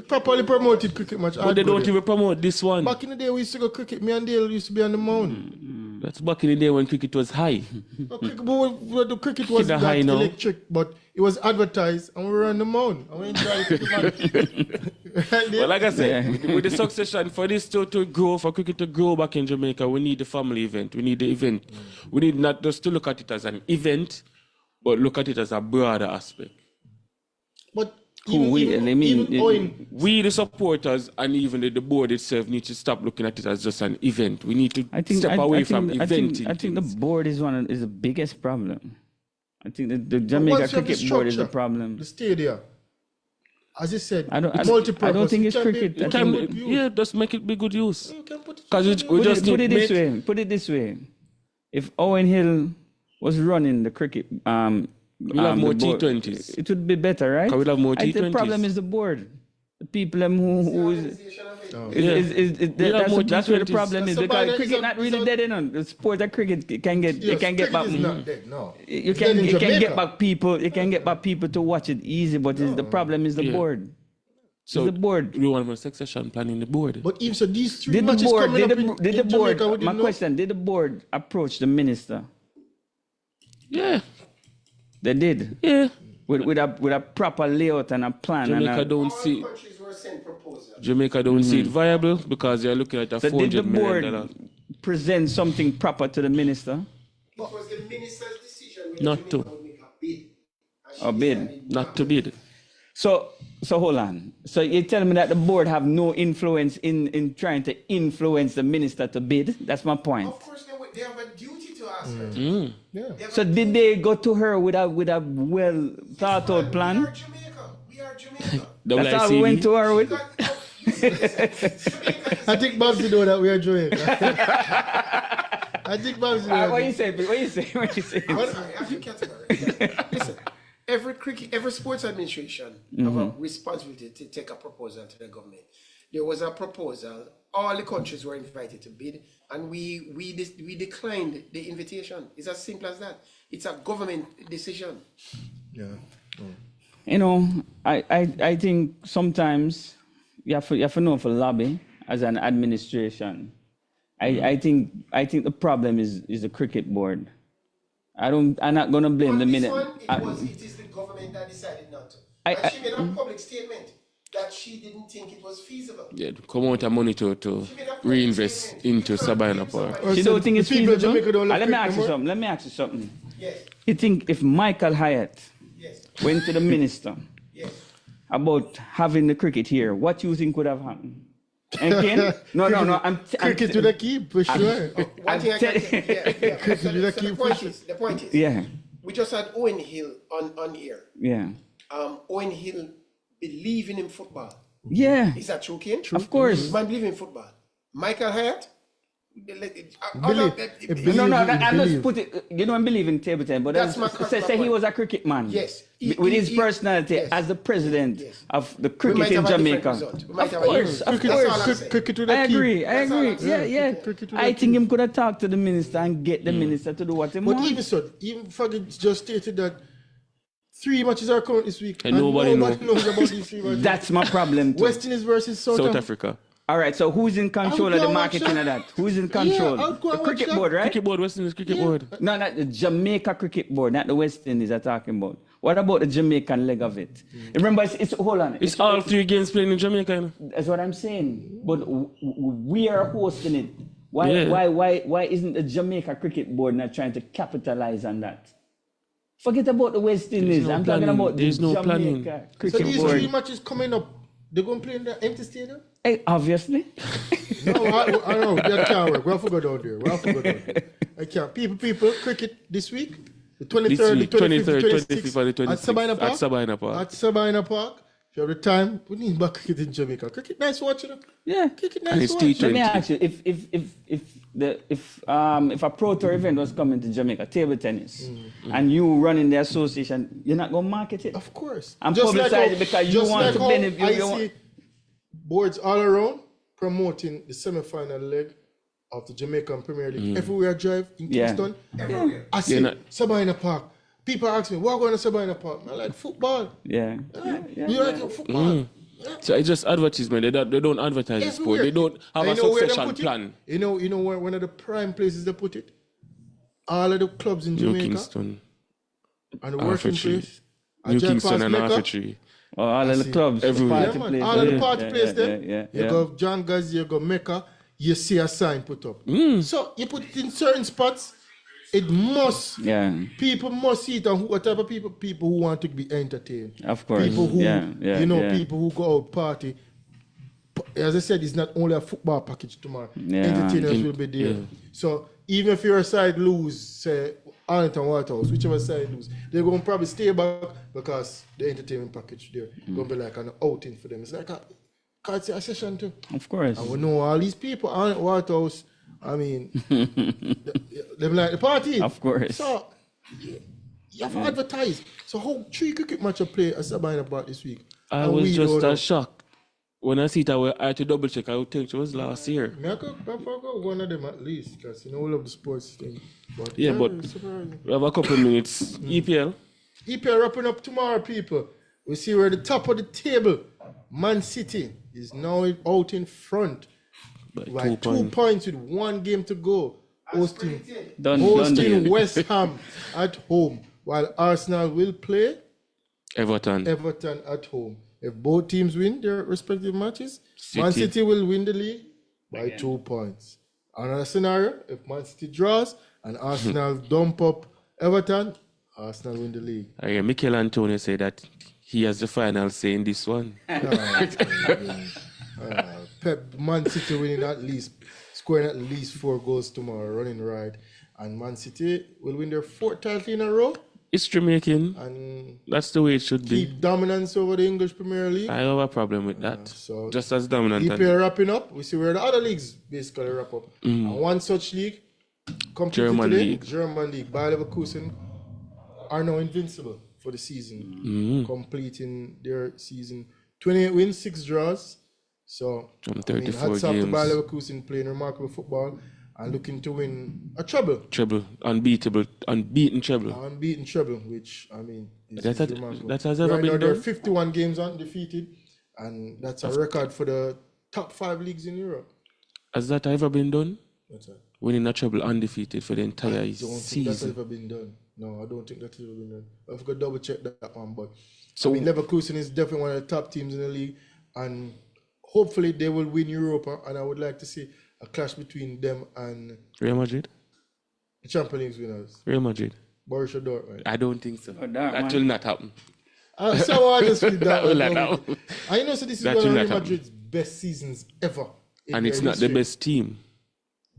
Properly promoted cricket match. But they don't even promote this one. Back in the day, we used to go cricket. Me and Dale used to be on the mound. That's back in the day when cricket was high. The cricket was not high now. electric, but it was advertised, and we were on the mound. And we enjoyed the cricket match. Well, like I said, with the succession, for this to grow, for cricket to grow back in Jamaica, we need the family event. We need the event. We need not just to look at it as an event, but look at it as a broader aspect. But we, the supporters, and even the board itself, need to stop looking at it as just an event. We need to step away from eventing. I think the board is the biggest problem. I think the Jamaica Cricket Board is the problem. The stadium, as you said, I don't think it's cricket. Just make it be good use. Because put it this way. If Owen Hill was running the cricket, we'll have more T20s. It would be better, right? We'll have more T20s. The problem is the board. The people who that's where the problem is, because cricket not really dead enough. The sport of cricket can get back. You can get back people. You can get back people to watch it easy, but the problem is the board. So the board. We want a succession plan in the board. But even so, these three matches coming up in Jamaica, my question: did the board approach the minister? Yeah. They did. Yeah. With a proper layout and a plan. Jamaica don't see. Jamaica don't see it viable because they're looking at a $400 million. Did the board present something proper to the minister? It was the minister's decision not to. Make a bid. A bid. Not to bid. So hold on. So you're telling me that the board have no influence in trying to influence the minister to bid? That's my point. Of course, they have a duty to ask her. Yeah. So did they go to her with a well thought out plan? We are Jamaica. That's how we went to her with. I think Babsy know that we are Jamaica. I think Babsy know that. What you say? What you say? I think category. Listen, every sports administration have a responsibility to take a proposal to the government. There was a proposal. All the countries were invited to bid, and we declined the invitation. It's as simple as that. It's a government decision. Yeah. You know, I think sometimes you have to know for lobby as an administration. I think the problem is the cricket board. I'm not gonna blame the minute. It is the government that decided not to. And she made a public statement that she didn't think it was feasible. Yeah, come out of money to reinvest into Sabina Park. She don't think it's feasible? Let me ask you something. Yes. You think if Michael Hyatt went to the minister about having the cricket here, what you think would have happened? And Ken? No. Cricket to the keep, for sure. One thing I can the point is, we just had Owen Hill on here. Yeah. Owen Hill believing in football. Yeah. Is that true, Ken? Of course. Man believe in football. Michael Hyatt? I'm not put it. You don't believe in table tennis, but say he was a cricket man. Yes. With his personality as the president of the cricket in Jamaica. Of course. I agree. Yeah. I think him could have talked to the minister and get the minister to do what he wants. But even so, even Faggot just stated that 3 matches are coming this week, and nobody knows about these 3 matches. That's my problem too. West Indies versus South Africa. All right, so who's in control of the marketing of that? Who's in control? The cricket board, right? Cricket board, West Indies cricket board. No, not the Jamaica cricket board, not the West Indies I'm talking about. What about the Jamaican leg of it? Remember, hold on. It's all 3 games playing in Jamaica. That's what I'm saying. But we are hosting it. Why isn't the Jamaica Cricket Board not trying to capitalize on that? Forget about the West Indies. I'm talking about the Jamaica So Cricket these Board. 3 matches coming up, they're going to play in the empty stadium? Hey, obviously. No, I know, that can't work. We'll forget out there. I can't. People, cricket this week, the 23rd, the 25th, the 26th, at Sabina Park. At Sabina Park. If you have the time, we need back cricket in Jamaica. Cricket nice watching. Yeah. Cricket And nice it's watching. Let me ask you, if a pro tour event was coming to Jamaica, table tennis, and you running the association, you're not gonna market it? Of course. And Just publicize like it because you just want like to how benefit. I You want- see boards all around promoting the semi-final leg of the Jamaican Premier League. Everywhere I drive in Yeah. Kingston, I see Sabina Park. People ask me, "What going to Sabina Park?" I like football. Yeah. You like football? So it's just advertisement. They don't advertise the sport. They don't have And a you know where they succession put it? plan. You know where one of the prime places they put it? All of the clubs in New Jamaica Kingston, and the working Arthur place. New Jack Kingston Pass and Mecca. Arthur Tree. Oh, all of the see. clubs, Everywhere. party Yeah, man. places. All of the party places there. Yeah. You go John Gazi, you go Mecca, you see a sign put up. So you put it in certain spots, it must. Yeah, People must see it, and what type of people? People who want to be entertained. of course. People who, yeah. people who go out party. As I said, it's not only a football package tomorrow. Yeah. Entertainers will be there. So even if your side lose, say Arlington Waterhouse, whichever side lose, they're going to probably stay back because the entertainment package there going to be like an outing for them. It's like a session too. Of course. And we know all these people, Arlington Waterhouse, I mean, they like the party. Of course. So you have to advertise. So how 3 cricket matches play at Sabina Park this week? I And was we just don't know. shocked. When I see it, I had to double check. I would think it was last year. I go one of them at least, because you know we love the sports thing. But Yeah, but it's surprising. we have a couple of minutes. EPL. EPL wrapping up tomorrow, people. We see we're at the top of the table. Man City is now out in front by 2 points with 1 game to go. Hosting Done. West Ham at home, while Arsenal will play Everton. Everton at home. If both teams win their respective matches, Man City. City will win the league by 2 points. Another scenario, if Man City draws and Arsenal dump up Everton, Arsenal win the league. Mikel Antonio said that he has the final say in this one. Pep, Man City winning scoring at least 4 goals tomorrow, running right. And Man City will win their 4th title in a row History making. and That's the way it should be. keep dominance over the English Premier League. I have a problem with that. So Just as dominant. EPL wrapping up. We see where the other leagues basically wrap up. And one such league completed German today, league. German League. Bayer Leverkusen are now invincible for the season, completing their season 28 wins, 6 draws. So From I mean, 34 hats off to games. Bayer Leverkusen playing remarkable football and looking to win a treble, Treble. Unbeaten treble. unbeaten treble, which I mean is remarkable. that has ever Right been now, there are done? 51 games undefeated, and that's a record for the top 5 leagues in Europe. Has that ever been done? That's it. Winning a treble undefeated for the entire I don't think that's season. ever been done. No, I don't think that's ever been done. I've got to double check that one. But So- I mean, Leverkusen is definitely one of the top teams in the league, and hopefully they will win Europa. And I would like to see a clash between them and Real Madrid? the Champions League winners, Real Madrid? Borussia Dortmund. I don't think so. that That one. will not happen. So honestly, That will not happen. I know. So this is That one of will Real not happen. Madrid's best seasons ever. in And it's their not the history. best team.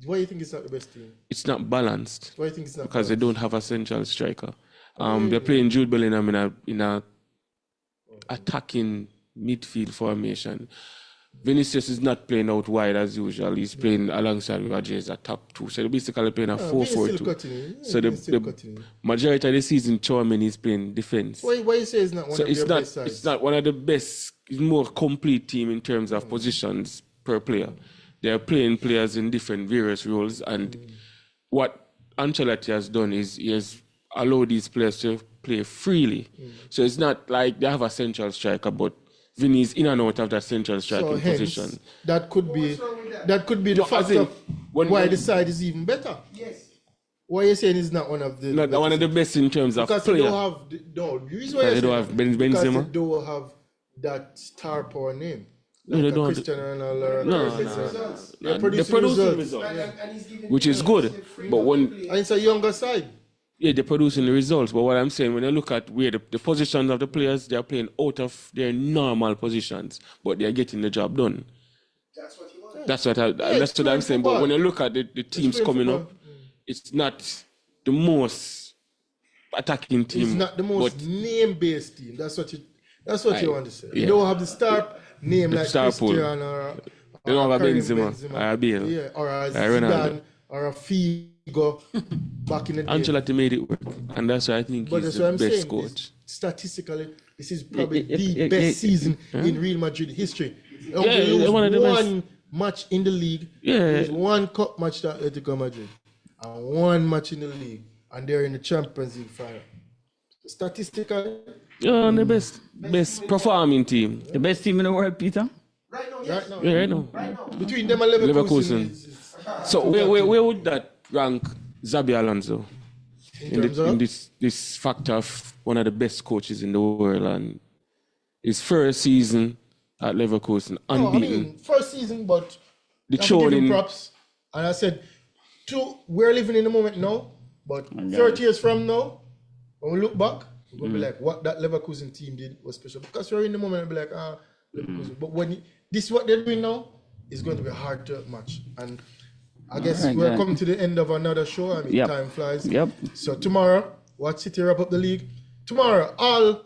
Why do you think it's not the best team? It's not balanced Why do you think it's not? because they don't have a central striker. They're playing Jude Bellingham in a attacking midfield formation. Vinicius is not playing out wide as usual. He's playing alongside with Ajay as a top 2. So they're basically playing a Vinny's still 4-4-2. cutting in. So Vinny's still the cutting in. majority of the season, Chouameni is playing defense. Why you say it's not one So of it's their not best sides? it's not one of the best, it's more complete team in terms of positions per player. They're playing players in different various roles, and what Ancelotti has done is he has allowed these players to play freely. So it's not like they have a central striker, but Vinny is in and out of that central striking So hence, position. that could be the No, as factor in, of why the side is even better. Yes. Why are you saying it's not one of the Not one of the best in terms of because they player. don't have the reason why Because I they say don't that, have because Benzema? they don't have that star power name. No, they Like a don't. Cristiano Ronaldo. No. They're They're producing producing results. results, which is good. But when And it's a younger side. yeah, they're producing the results. But what I'm saying, when you look at where the positions of the players, they're playing out of their normal positions, but they're getting the job done. That's what you want. That's what it's I'm playing saying. football. But when you look at the teams playing coming football. up, it's not the most attacking team. It's not the most but name-based team. That's what you want to say. yeah. You don't have the star name The like star pool. Cristiano or They don't have a Karim Benzema, or a Bale, yeah, or a Ronaldo. Zidane, or a Figo back in the day. Ancelotti made it work, and that's why I think But he's that's what the I'm best saying. coach. Statistically, this is probably If- the if- best if- season in Real Madrid history. Yeah, They lose one of the best. one match in the league. Yeah. There's one cup match to Atletico Madrid, and one match in the league, and they're in the Champions League final. Statistically, Yeah, the best performing team. The best team in the world, Peter? Right now, right yes. now, Yeah, right now. between them and Leverkusen, Leverkusen. So where would that rank Xabi Alonso in terms of this factor of one of the best coaches in the world, and his first season at Leverkusen no, I unbeaten. mean first season, but The I have to give him trolling. props. And I said, we're living in the moment now, but 30 years from now, when we look back, we're gonna be like, what that Leverkusen team did was special. Because we're in the moment and be like, Leverkusen. But when this is what they're doing now, it's going to be hard to match. And I guess Alright, we're then. coming to the end of another show. I mean, Yep. time flies. Yep. So tomorrow, watch City wrap up the league. Tomorrow, all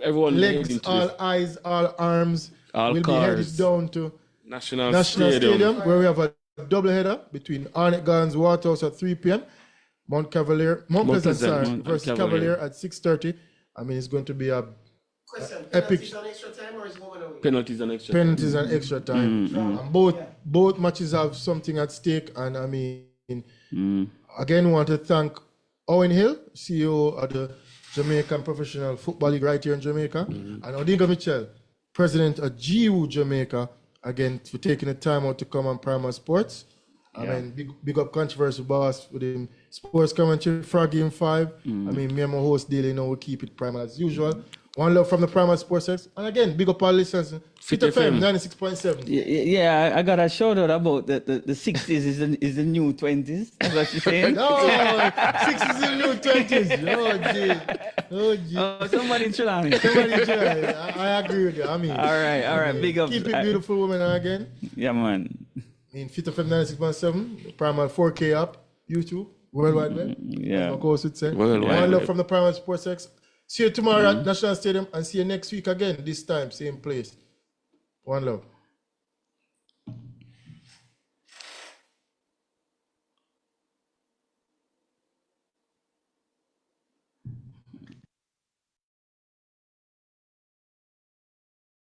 Everyone legs, into all the eyes, all arms All will be headed cars. down to National National Stadium. Stadium, where we have a double header between Arnett Gardens Waterhouse at 3 p.m. Mount Pleasant, Pleasant, sorry, Mount versus Cavalier. Cavalier at 6:30. I mean, it's going to be a Question. Epic. Penalties on extra time or is woman away? Penalties and extra. penalties and extra time. And both matches have something at stake. And I mean, again, want to thank Owen Hill, CEO of the Jamaican Professional Football League right here in Jamaica, and Odingo Mitchell, president of GEWO Jamaica, again, for taking the time out to come on Primal Sports. I mean, big up Controversial Boss with him. Sports commentary, Froggy in 5. I mean, me and my host daily, we keep it Primal as usual. One love from the Primal Sports X. And again, big up our listeners. Fit FM 96.7. Yeah, I got a shout out about the 60s is the new 20s. That's what she's saying. No, 60s and new 20s. Oh, gee. Somebody chill on me. Somebody try. I agree with you. I mean, All right, big up. keep it beautiful, women. Again, Yeah, man. in Fit FM 96.7, Primal 4K app, YouTube, World Wide Web. Yeah. Of course, would say. World Wide One love Web. from the Primal Sports X. See you tomorrow at National Stadium and see you next week again, this time, same place. One love.